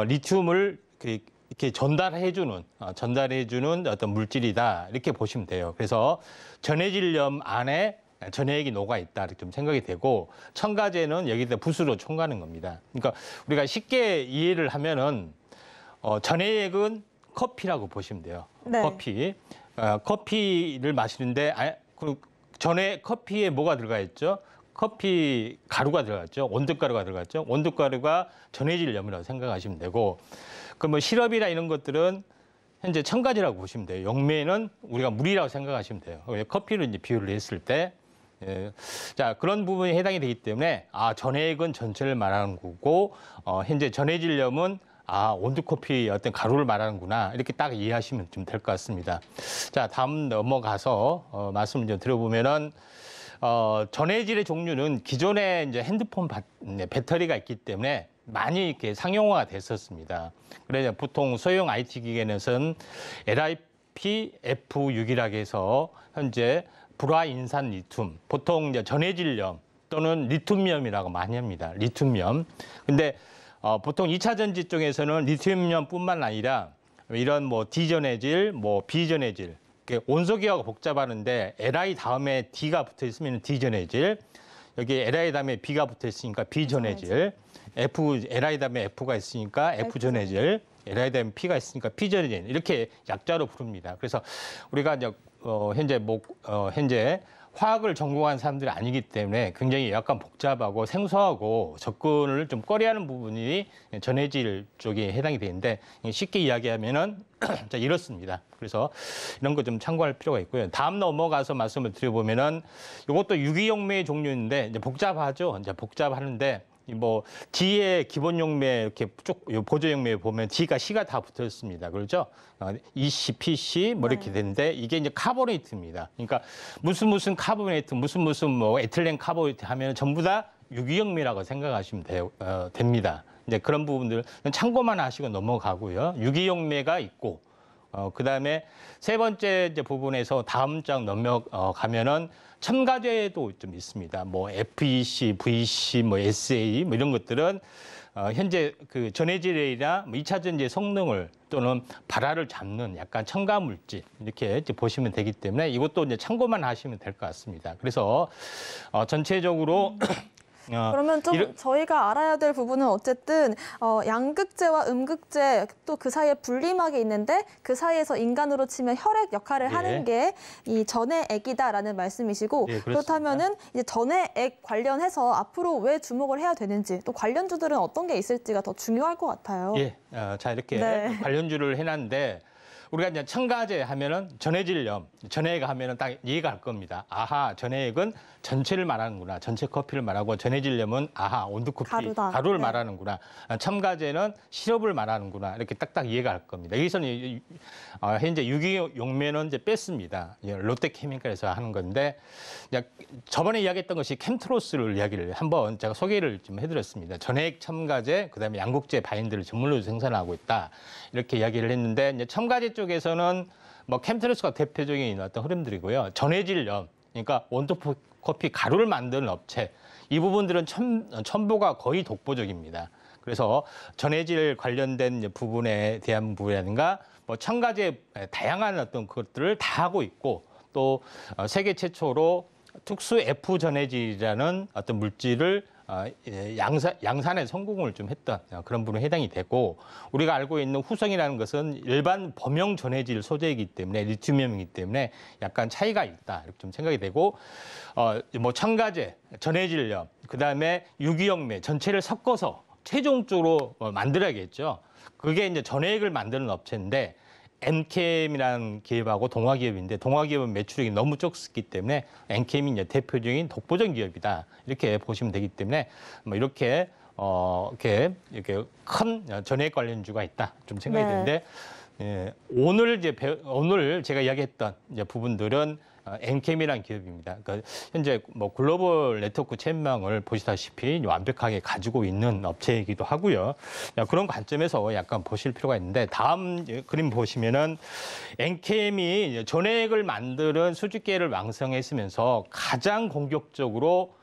리튬을 이렇게 전달해주는 어떤 물질이다 이렇게 보시면 돼요. 그래서 전해질염 안에 전해액이 녹아 있다 이렇게 좀 생각이 되고 첨가제는 여기다 붓으로 첨가하는 겁니다. 그러니까 우리가 쉽게 이해를 하면은 전해액은 커피라고 보시면 돼요. 네. 커피를 마시는데 커피에 뭐가 들어가 있죠? 커피 가루가 들어갔죠. 원두가루가 들어갔죠. 원두가루가 전해질염이라고 생각하시면 되고 그 뭐 시럽이나 이런 것들은 현재 첨가제라고 보시면 돼요. 용매는 우리가 물이라고 생각하시면 돼요. 커피를 이제 비유를 했을 때. 자, 그런 부분이 해당이 되기 때문에 전해액은 전체를 말하는 거고 현재 전해질염은 원두커피 어떤 가루를 말하는구나 이렇게 딱 이해하시면 좀 될 것 같습니다. 자, 다음 넘어가서 말씀을 좀 드려보면은 전해질의 종류는 기존에 이제 핸드폰 배터리가 있기 때문에 많이 이렇게 상용화가 됐었습니다. 그래서 보통 소형 IT 기계에서는 LiPF6이라고 해서 현재 불화인산 리튬, 보통 이제 전해질염 또는 리튬염이라고 많이 합니다. 리튬염. 근데 보통 2차 전지 쪽에서는 리튬염뿐만 아니라 이런 뭐 D전해질, 뭐 B전해질, 온소기하고 복잡하는데 Li 다음에 D가 붙어 있으면 D전해질, 여기 Li 다음에 B가 붙어 있으니까 B전해질, Li 다음에 F가 있으니까 F전해질, Li 다음에 P가 있으니까 P전해질 이렇게 약자로 부릅니다. 그래서 우리가 이제 현재 화학을 전공한 사람들이 아니기 때문에 굉장히 약간 복잡하고 생소하고 접근을 좀 꺼려하는 부분이 전해질 쪽에 해당이 되는데 쉽게 이야기하면은 자, 이렇습니다. 그래서 이런 거 좀 참고할 필요가 있고요. 다음 넘어가서 말씀을 드려보면은 이것도 유기용매의 종류인데 이제 복잡하죠. 이제 복잡하는데 뭐 D의 기본 용매 이렇게 쭉 보조 용매에 보면 D가 C가 다 붙어 있습니다. 그렇죠? EC, PC 뭐 이렇게 되는데 이게 이제 카보네이트입니다. 그러니까 무슨 카보네이트, 무슨 뭐 에틸렌 카보네이트 하면 전부 다 유기용매라고 생각하시면 됩니다. 이제 그런 부분들 참고만 하시고 넘어가고요. 유기용매가 있고 그다음에 세 번째 이제 부분에서 다음 장 넘어가면은 첨가제도 좀 있습니다. 뭐 FEC, VC, 뭐 SA 뭐 이런 것들은 현재 그 전해질이나 2차 전지의 성능을 또는 발화를 잡는 약간 첨가 물질 이렇게 이제 보시면 되기 때문에 이것도 이제 참고만 하시면 될 것 같습니다. 그래서 전체적으로 그러면 좀 저희가 알아야 될 부분은 어쨌든 양극재와 음극재 또 그 사이에 분리막이 있는데 그 사이에서 인간으로 치면 혈액 역할을 하는 게 이 전해액이다라는 말씀이시고 그렇다면은 이제 전해액 관련해서 앞으로 왜 주목을 해야 되는지 또 관련주들은 어떤 게 있을지가 더 중요할 것 같아요. 자 이렇게 관련주를 해놨는데 우리가 이제 첨가제 하면은 전해질염, 전해액 하면은 딱 이해가 갈 겁니다. 전해액은 전체를 말하는구나. 전체 커피를 말하고 전해질염은 온두커피, 가루를 말하는구나. 첨가제는 시럽을 말하는구나. 이렇게 딱딱 이해가 갈 겁니다. 여기서는 현재 유기용매는 이제 뺐습니다. 롯데케미칼에서 하는 건데 저번에 이야기했던 것이 캠트로스를 이야기를 한번 제가 소개를 좀 해드렸습니다. 전해액 첨가제, 그다음에 양극재 바인드를 전문으로 생산하고 있다. 이렇게 이야기를 했는데 이제 첨가제 쪽에서는 뭐 캠트로스가 대표적인 어떤 흐름들이고요. 전해질염, 그러니까 원두커피 가루를 만드는 업체, 이 부분들은 첨보가 거의 독보적입니다. 그래서 전해질 관련된 부분에 대한 부분이라든가 뭐 첨가제 다양한 어떤 것들을 다 하고 있고 또 세계 최초로 특수 F 전해질이라는 어떤 물질을 양산에 성공을 좀 했던 그런 부분에 해당이 되고 우리가 알고 있는 후성이라는 것은 일반 범용 전해질 소재이기 때문에 리튬이기 때문에 약간 차이가 있다 이렇게 좀 생각이 되고 뭐 첨가제, 전해질염, 그다음에 유기영매 전체를 섞어서 최종적으로 만들어야겠죠. 그게 이제 전해액을 만드는 업체인데 엔캠이라는 기업하고 동화기업인데 동화기업은 매출액이 너무 적기 때문에 엔캠이 이제 대표적인 독보적 기업이다 이렇게 보시면 되기 때문에 뭐 이렇게 이렇게 큰 전해액 관련주가 있다 좀 생각이 드는데 예, 오늘 제가 이야기했던 이제 부분들은 엔캠이라는 기업입니다. 그러니까 현재 뭐 글로벌 네트워크 체인망을 보시다시피 완벽하게 가지고 있는 업체이기도 하고요. 그런 관점에서 약간 보실 필요가 있는데 다음 그림 보시면은 엔캠이 전해액을 만드는 수직계를 왕성했으면서 가장 공격적으로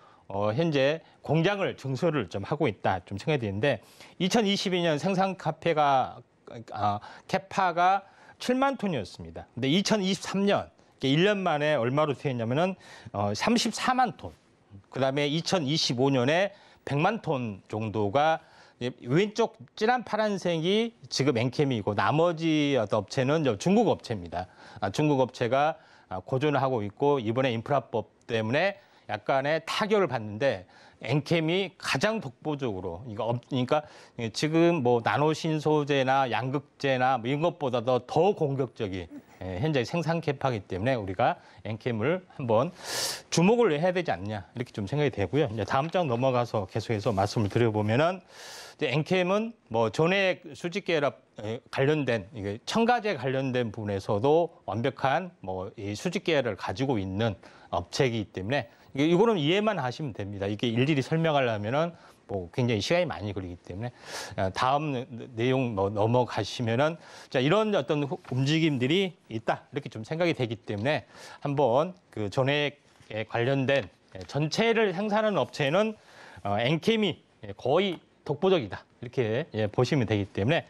현재 공장을 증설을 좀 하고 있다 좀 생각이 되는데 2022년 생산 캐파가 7만 톤이었습니다. 근데 2023년 1년 만에 얼마로 되었냐면은 34만 톤. 그다음에 2025년에 100만 톤 정도가 왼쪽 진한 파란색이 지금 엔캠이고 나머지 업체는 중국 업체입니다. 중국 업체가 고전을 하고 있고 이번에 인프라법 때문에 약간의 타격을 받는데 엔캠이 가장 독보적으로 그러니까 지금 뭐 나노신소재나 양극재나 뭐 이런 것보다도 더 공격적인 현재 생산 캐파이기 때문에 우리가 엔캠을 한번 주목을 해야 되지 않냐 이렇게 좀 생각이 되고요. 이제 다음 장 넘어가서 계속해서 말씀을 드려보면은 엔캠은 뭐 전해액 수직계열합 관련된 이게 첨가제 관련된 부분에서도 완벽한 뭐 이 수직계열을 가지고 있는 업체이기 때문에 이거는 이해만 하시면 됩니다. 이게 일일이 설명하려면은 뭐 굉장히 시간이 많이 걸리기 때문에 다음 내용 넘어가시면은 자 이런 어떤 움직임들이 있다 이렇게 좀 생각이 되기 때문에 한번 그 전해액에 관련된 전체를 생산하는 업체는 엔캠이 거의 독보적이다 이렇게 보시면 되기 때문에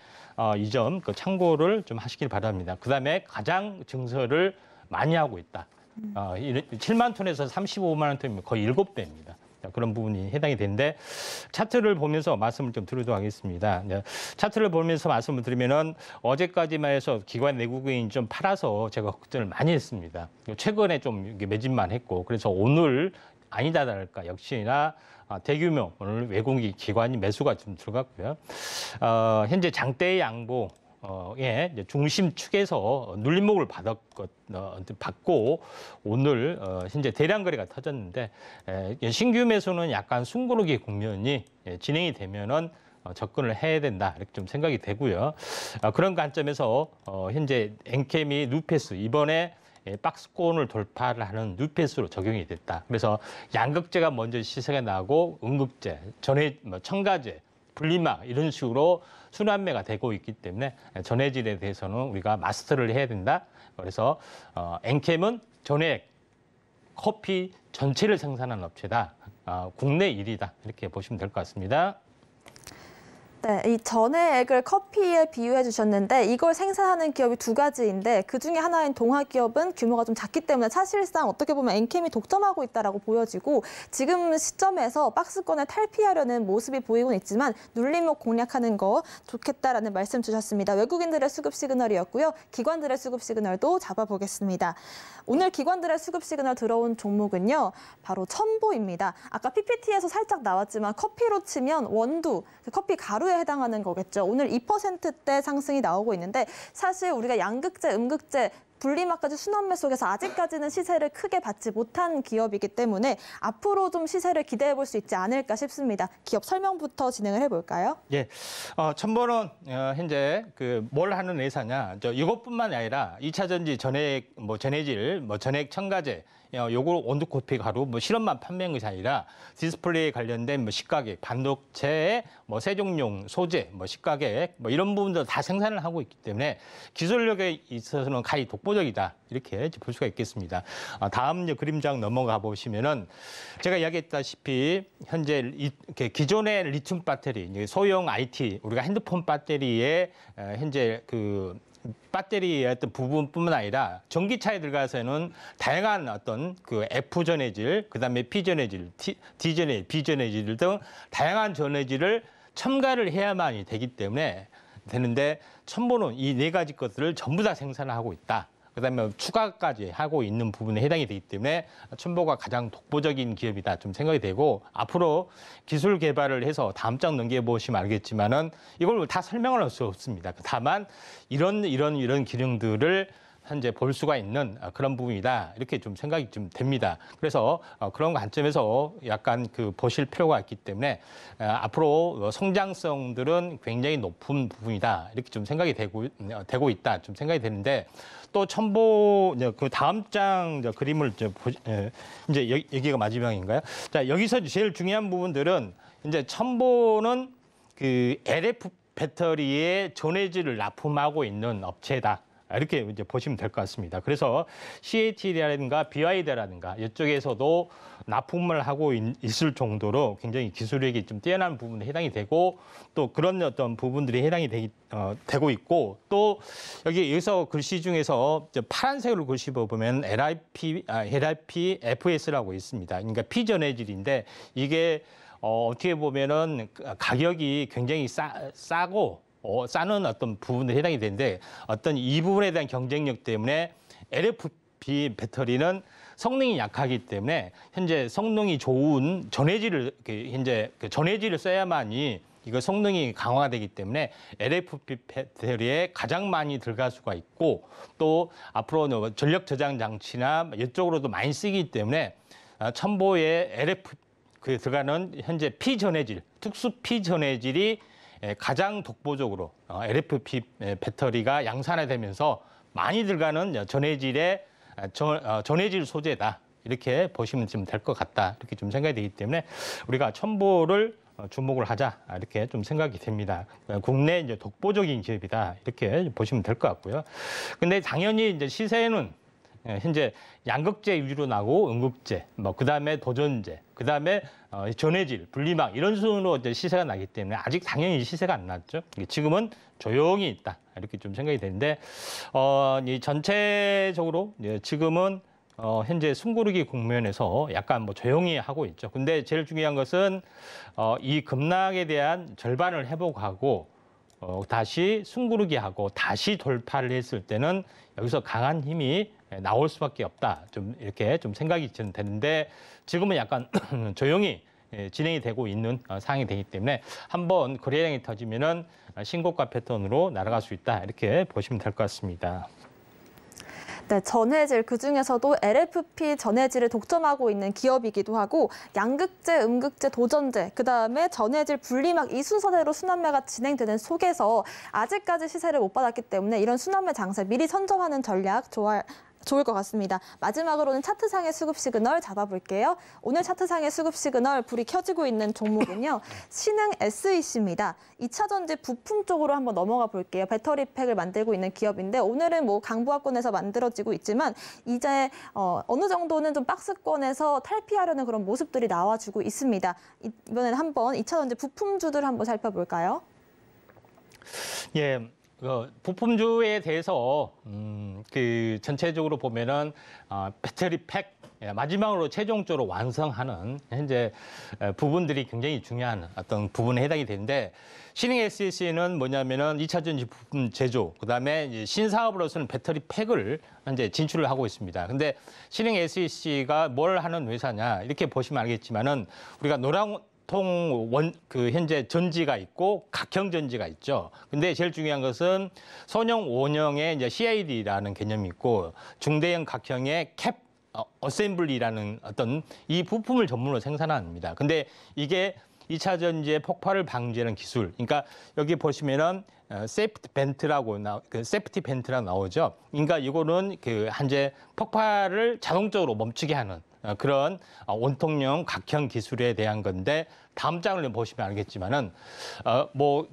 이 점 참고를 좀 하시길 바랍니다. 그다음에 가장 증설을 많이 하고 있다. 7만 톤에서 35만 톤이면 거의 7배입니다. 그런 부분이 해당이 되는데 차트를 보면서 말씀을 좀 드리도록 하겠습니다. 차트를 보면서 말씀을 드리면은 어제까지만 해서 기관 내국인이 좀 팔아서 제가 걱정을 많이 했습니다. 최근에 좀 매집만 했고 그래서 오늘 아니다 다를까 역시나 대규모 오늘 외국인 기관이 매수가 좀 들어갔고요. 현재 장대의 양보 이제 중심축에서 눌림목을 받고 오늘 현재 대량 거래가 터졌는데 신규 매수는 약간 숨고르기 국면이 진행이 되면은 접근을 해야 된다 이렇게 좀 생각이 되고요. 그런 관점에서 현재 엔캠이 누페스 이번에 박스권을 돌파를 하는 뉴패스로 적용이 됐다. 그래서 양극재가 먼저 시세가 나고 음극재, 첨가제, 분리막 이런 식으로 순환매가 되고 있기 때문에 전해질에 대해서는 우리가 마스터를 해야 된다. 그래서 엔캠은 전해액, 커피 전체를 생산하는 업체다. 국내 1위다. 이렇게 보시면 될 것 같습니다. 네, 이 전해액을 커피에 비유해 주셨는데 이걸 생산하는 기업이 두 가지인데 그중에 하나인 동화기업은 규모가 좀 작기 때문에 사실상 어떻게 보면 엔캠이 독점하고 있다라고 보여지고 지금 시점에서 박스권을 탈피하려는 모습이 보이곤 있지만 눌림목 공략하는 거 좋겠다라는 말씀 주셨습니다. 외국인들의 수급 시그널이었고요. 기관들의 수급 시그널도 잡아보겠습니다. 오늘 기관들의 수급 시그널 들어온 종목은요. 바로 첨보입니다. 아까 PPT에서 살짝 나왔지만 커피로 치면 원두, 커피 가루에 해당하는 거겠죠. 오늘 2%대 상승이 나오고 있는데 사실 우리가 양극재, 음극재, 분리막까지 순환매 속에서 아직까지는 시세를 크게 받지 못한 기업이기 때문에 앞으로 좀 시세를 기대해 볼 수 있지 않을까 싶습니다. 기업 설명부터 진행을 해볼까요? 예, 첨보는 현재 뭘 하는 회사냐? 이것뿐만 아니라 2차 전지 전해액, 전해질, 전해액 첨가제, 요거 원두커피 가루 실험만 판매한 것이 아니라 디스플레이 관련된 식가격, 반도체의 세종용 소재, 식가격 이런 부분들 다 생산을 하고 있기 때문에 기술력에 있어서는 가히 독보적이다 이렇게 볼 수가 있겠습니다. 다음 그림장 넘어가 보시면은 제가 이야기했다시피 현재 기존의 리튬 배터리, 소형 IT 우리가 핸드폰 배터리에 현재 배터리의 어떤 부분뿐만 아니라 전기차에 들어가서는 다양한 어떤 그 F 전해질, 그다음에 P 전해질, D 전해질, B 전해질 등 다양한 전해질을 첨가를 해야만이 되기 때문에 되는데 첨보는 이 네 가지 것들을 전부 다 생산하고 있다. 그다음에 추가까지 하고 있는 부분에 해당이 되기 때문에 첨보가 가장 독보적인 기업이다 좀 생각이 되고 앞으로 기술 개발을 해서 다음 장 넘겨보시면 알겠지만은 이걸 다 설명을 할 수 없습니다. 다만 이런 기능들을 현재 볼 수가 있는 그런 부분이다 이렇게 좀 생각이 좀 됩니다. 그래서 그런 관점에서 약간 그 보실 필요가 있기 때문에 앞으로 성장성들은 굉장히 높은 부분이다 이렇게 좀 생각이 되고 있다 좀 생각이 되는데 또 첨보 그 다음 장 그림을 이제 여기가 마지막인가요? 자 여기서 제일 중요한 부분들은 이제 첨보는 그 LF 배터리에 전해질을 납품하고 있는 업체다. 이렇게 이제 보시면 될 것 같습니다. 그래서 CATL이라든가 BYD라든가 이쪽에서도 납품을 하고 있을 정도로 굉장히 기술력이 좀 뛰어난 부분에 해당이 되고 또 그런 어떤 부분들이 해당이 되고 있고 또 여기서 글씨 중에서 파란색으로 글씨 보면 LiPFS라고 있습니다. 그러니까 피전해질인데 이게 어떻게 보면은 가격이 굉장히 싸고 싸는 어떤 부분에 해당이 되는데 어떤 이 부분에 대한 경쟁력 때문에 LFP 배터리는 성능이 약하기 때문에 현재 성능이 좋은 전해질을 현재 그 전해질을 써야만이 이거 성능이 강화가 되기 때문에 LFP 배터리에 가장 많이 들어갈 수가 있고 또 앞으로는 전력 저장 장치나 이쪽으로도 많이 쓰기 때문에 첨보에 LFP 들어가는 현재 P 전해질 특수 P 전해질이 가장 독보적으로 LFP 배터리가 양산화되면서 많이 들어가는 전해질의 전해질 소재다 이렇게 보시면 좀 될 것 같다 이렇게 좀 생각이 되기 때문에 우리가 첨보를 주목을 하자 이렇게 좀 생각이 됩니다. 국내 이제 독보적인 기업이다 이렇게 보시면 될 것 같고요. 근데 당연히 이제 시세는 현재 양극재 위주로 나고 음극재, 그다음에 도전재, 그다음에 전해질, 분리막 이런 순으로 이제 시세가 나기 때문에 아직 당연히 시세가 안 났죠. 지금은 조용히 있다 이렇게 좀 생각이 되는데 이 전체적으로 지금은 현재 숨고르기 국면에서 약간 조용히 하고 있죠. 근데 제일 중요한 것은 이 급락에 대한 절반을 회복하고 다시 숨고르기하고 다시 돌파를 했을 때는 여기서 강한 힘이 나올 수밖에 없다. 좀 이렇게 좀 생각이 되는데 지금은 약간 조용히 진행이 되고 있는 상황이 되기 때문에 한번 거래량이 터지면은 신고가 패턴으로 날아갈 수 있다. 이렇게 보시면 될 것 같습니다. 네, 전해질 그중에서도 LFP 전해질을 독점하고 있는 기업이기도 하고 양극재, 음극재, 도전재, 그다음에 전해질, 분리막 이 순서대로 순환매가 진행되는 속에서 아직까지 시세를 못 받았기 때문에 이런 순환매 장세 미리 선점하는 전략 좋을 것 같습니다. 마지막으로는 차트상의 수급 시그널 잡아볼게요. 오늘 차트상의 수급 시그널 불이 켜지고 있는 종목은요. 신흥 SEC입니다. 2차 전지 부품 쪽으로 한번 넘어가 볼게요. 배터리 팩을 만들고 있는 기업인데 오늘은 강부하권에서 만들어지고 있지만 이제 어느 정도는 좀 박스권에서 탈피하려는 그런 모습들이 나와주고 있습니다. 이번에는 한번 2차 전지 부품주들 한번 살펴볼까요? 예. 부품주에 대해서 그 전체적으로 보면은 배터리 팩 마지막으로 최종적으로 완성하는 현재 부분들이 굉장히 중요한 어떤 부분에 해당이 되는데 신흥 SEC는 뭐냐면은 2차 전지 부품 제조 그다음에 이제 신사업으로서는 배터리 팩을 현재 진출을 하고 있습니다. 근데 신흥 SEC가 뭘 하는 회사냐 이렇게 보시면 알겠지만은 우리가 현재 전지가 있고 각형 전지가 있죠. 근데 제일 중요한 것은 소형, 원형의 이제 CID라는 개념이 있고 중대형 각형의 캡 어셈블리라는 어떤 이 부품을 전문으로 생산합니다. 근데 이게 2차 전지의 폭발을 방지하는 기술. 그러니까 여기 보시면은 세이프티 벤트라고 나오죠. 그러니까 이거는 그 현재 폭발을 자동적으로 멈추게 하는 그런 원통형 각형 기술에 대한 건데 다음 장을 보시면 알겠지만은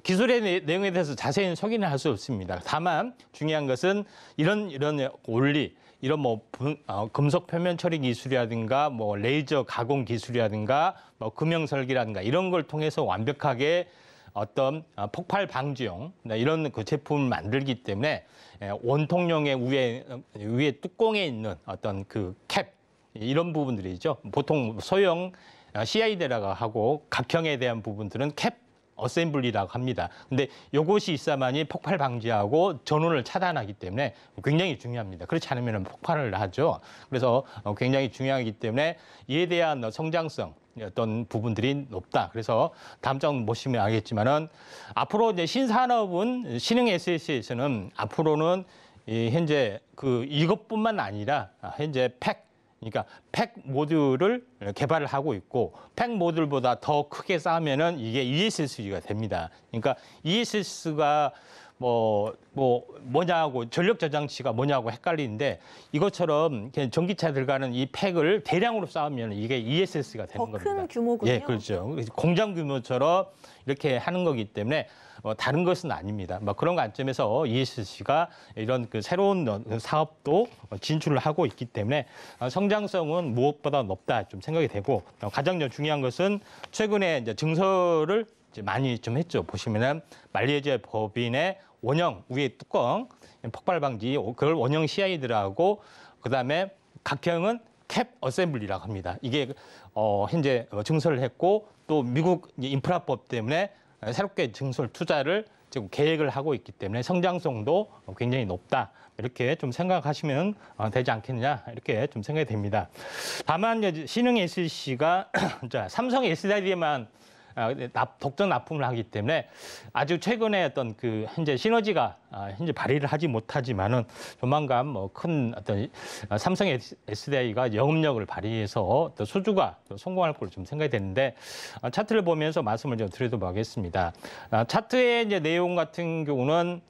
기술의 내용에 대해서 자세히 소개는 할 수 없습니다. 다만 중요한 것은 이런 원리 이런 금속 표면 처리 기술이라든가 레이저 가공 기술이라든가 금형 설계라든가 이런 걸 통해서 완벽하게 어떤 폭발 방지용 이런 그 제품을 만들기 때문에 원통용의 위에 뚜껑에 있는 어떤 그 캡 이런 부분들이죠. 보통 소형 CID라고 하고 각형에 대한 부분들은 캡 어셈블리라고 합니다. 근데 이것이 있어야만이 폭발 방지하고 전원을 차단하기 때문에 굉장히 중요합니다. 그렇지 않으면 폭발을 하죠. 그래서 굉장히 중요하기 때문에 이에 대한 성장성 어떤 부분들이 높다. 그래서 다음 장 보시면 알겠지만은 앞으로 이제 신산업은 신흥 SS에서는 앞으로는 현재 그 이것뿐만 아니라 현재 그러니까 팩 모듈을 개발을 하고 있고 팩 모듈보다 더 크게 쌓으면은 이게 ESS가 됩니다. 그러니까 ESS가 뭐냐고 전력 저장치가 뭐냐고 헷갈리는데 이것처럼 그냥 전기차 들어가는 이 팩을 대량으로 쌓으면 이게 ESS가 되는 겁니다. 더 큰 규모군요. 예, 그렇죠. 공장 규모처럼 이렇게 하는 거기 때문에 다른 것은 아닙니다. 그런 관점에서 ESC가 이런 그 새로운 사업도 진출을 하고 있기 때문에 성장성은 무엇보다 높다 좀 생각이 되고 가장 중요한 것은 최근에 이제 증설을 이제 많이 좀 했죠. 보시면은 말레이시아 법인의 원형 위에 뚜껑 폭발 방지 그걸 원형 CID라고 그다음에 각형은 캡 어셈블리라고 합니다. 이게 현재 증설을 했고 또 미국 인프라법 때문에 새롭게 증설 투자를 지금 계획을 하고 있기 때문에 성장성도 굉장히 높다. 이렇게 좀 생각하시면 되지 않겠느냐 이렇게 좀 생각이 됩니다. 다만 이제 신흥 SC가 삼성 SDI에만 독점 납품을 하기 때문에 아주 최근에 어떤 그 현재 시너지가 현재 발휘를 하지 못하지만은 조만간 큰 어떤 삼성 SDI가 영업력을 발휘해서 또 수주가 또 성공할 걸로 좀 생각이 되는데 차트를 보면서 말씀을 좀 드리도록 하겠습니다. 차트의 이제 내용 같은 경우는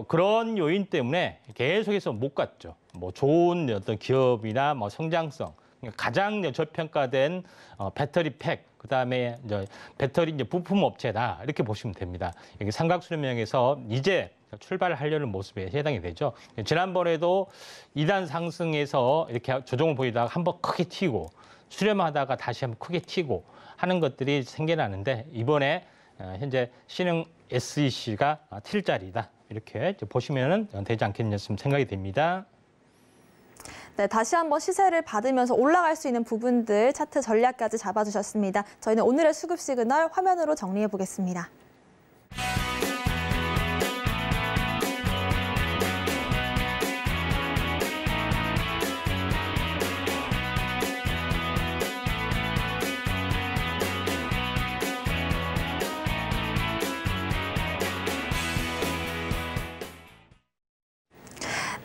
그런 요인 때문에 계속해서 못 갔죠. 좋은 어떤 기업이나 성장성 가장 저평가된 배터리 팩, 그다음에 배터리 부품 업체다 이렇게 보시면 됩니다. 여기 삼각수렴형에서 이제 출발하려는 모습에 해당이 되죠. 지난번에도 2단 상승에서 이렇게 조정을 보이다가 한번 크게 튀고 수렴하다가 다시 한번 크게 튀고 하는 것들이 생겨나는데 이번에 현재 신흥 SEC가 튈 자리다 이렇게 보시면 되지 않겠냐 생각이 됩니다. 네, 다시 한번 시세를 받으면서 올라갈 수 있는 부분들 차트 전략까지 잡아주셨습니다. 저희는 오늘의 수급 시그널 화면으로 정리해 보겠습니다.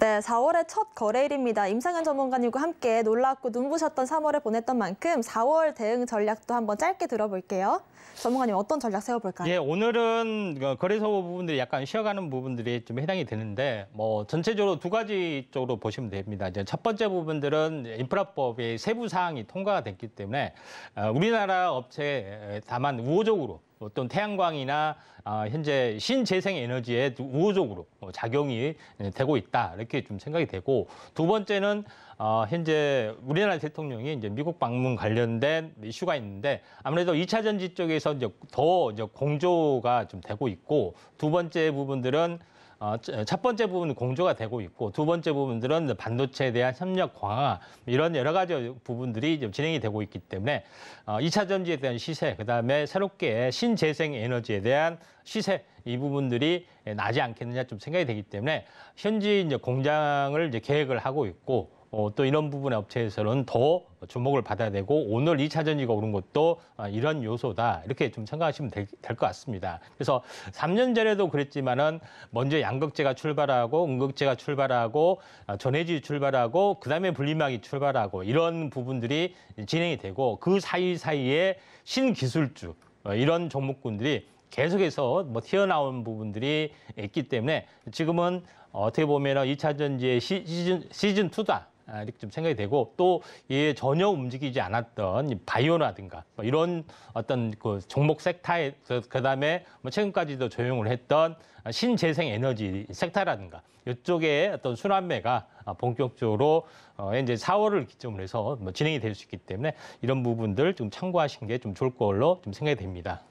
네, 4월의 첫 거래일입니다. 임상현 전문가님과 함께 놀랍고 눈부셨던 3월을 보냈던 만큼 4월 대응 전략도 한번 짧게 들어볼게요. 전문가님 어떤 전략 세워볼까요? 예, 오늘은 거래소 부분들이 약간 쉬어가는 부분들이 좀 해당이 되는데 전체적으로 두 가지 쪽으로 보시면 됩니다. 이제 첫 번째 부분들은 인프라법의 세부 사항이 통과가 됐기 때문에 우리나라 업체 다만 우호적으로 어떤 태양광이나 현재 신재생 에너지에 우호적으로 작용이 되고 있다 이렇게 좀 생각이 되고 두 번째는 현재 우리나라 대통령이 이제 미국 방문 관련된 이슈가 있는데 아무래도 2차 전지 쪽에서 이제 더 공조가 좀 되고 있고 두 번째 부분들은 첫 번째 부분은 공조가 되고 있고 두 번째 부분들은 반도체에 대한 협력 강화 이런 여러 가지 부분들이 좀 진행이 되고 있기 때문에 2차 전지에 대한 시세 그다음에 새롭게 신재생 에너지에 대한 시세 이 부분들이 나지 않겠느냐 좀 생각이 되기 때문에 현지 이제 공장을 이제 계획을 하고 있고 또 이런 부분의 업체에서는 더 주목을 받아야 되고 오늘 2차 전지가 오른 것도 이런 요소다 이렇게 좀 생각하시면 될 것 같습니다. 그래서 3년 전에도 그랬지만은 먼저 양극재가 출발하고 음극재가 출발하고 전해질이 출발하고 그다음에 분리막이 출발하고 이런 부분들이 진행이 되고 그 사이사이에 신기술주 이런 종목군들이 계속해서 튀어나온 부분들이 있기 때문에 지금은 어떻게 보면 2차 전지의 시즌 2다. 이렇게 좀 생각이 되고 또 이에 전혀 움직이지 않았던 바이오라든가 이런 어떤 그 종목 섹터에 그다음에 최근까지도 조용을 했던 신재생 에너지 섹터라든가 이쪽에 어떤 순환매가 본격적으로 이제 4월을 기점으로 해서 진행이 될 수 있기 때문에 이런 부분들 좀 참고하시는 게 좀 좋을 걸로 좀 생각이 됩니다.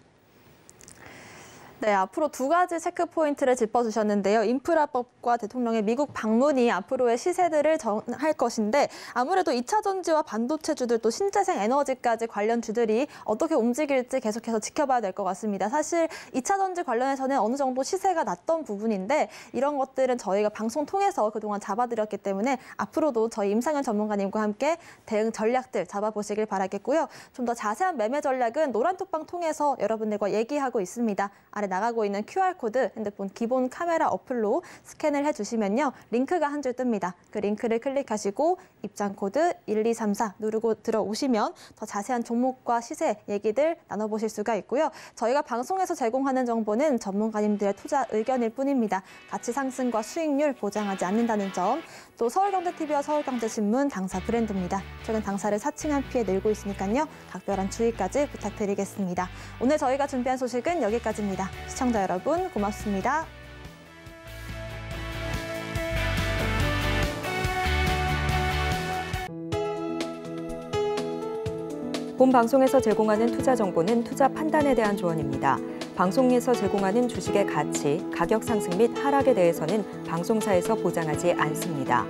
네, 앞으로 두 가지 체크 포인트를 짚어주셨는데요. 인프라법과 대통령의 미국 방문이 앞으로의 시세들을 정할 것인데 아무래도 2차 전지와 반도체주들 또 신재생 에너지까지 관련 주들이 어떻게 움직일지 계속해서 지켜봐야 될 것 같습니다. 사실 2차 전지 관련해서는 어느 정도 시세가 났던 부분인데 이런 것들은 저희가 방송 통해서 그동안 잡아드렸기 때문에 앞으로도 저희 임상현 전문가님과 함께 대응 전략들 잡아보시길 바라겠고요. 좀 더 자세한 매매 전략은 노란톡방 통해서 여러분들과 얘기하고 있습니다. 아래 나가고 있는 QR코드 핸드폰 기본 카메라 어플로 스캔을 해주시면요. 링크가 한 줄 뜹니다. 그 링크를 클릭하시고 입장 코드 1234 누르고 들어오시면 더 자세한 종목과 시세 얘기들 나눠보실 수가 있고요. 저희가 방송에서 제공하는 정보는 전문가님들의 투자 의견일 뿐입니다. 가치 상승과 수익률 보장하지 않는다는 점. 또 서울경제TV와 서울경제신문 당사 브랜드입니다. 최근 당사를 사칭한 피해 늘고 있으니까요. 각별한 주의까지 부탁드리겠습니다. 오늘 저희가 준비한 소식은 여기까지입니다. 시청자 여러분 고맙습니다. 본 방송에서 제공하는 투자 정보는 투자 판단에 대한 조언입니다. 방송에서 제공하는 주식의 가치, 가격 상승 및 하락에 대해서는 방송사에서 보장하지 않습니다.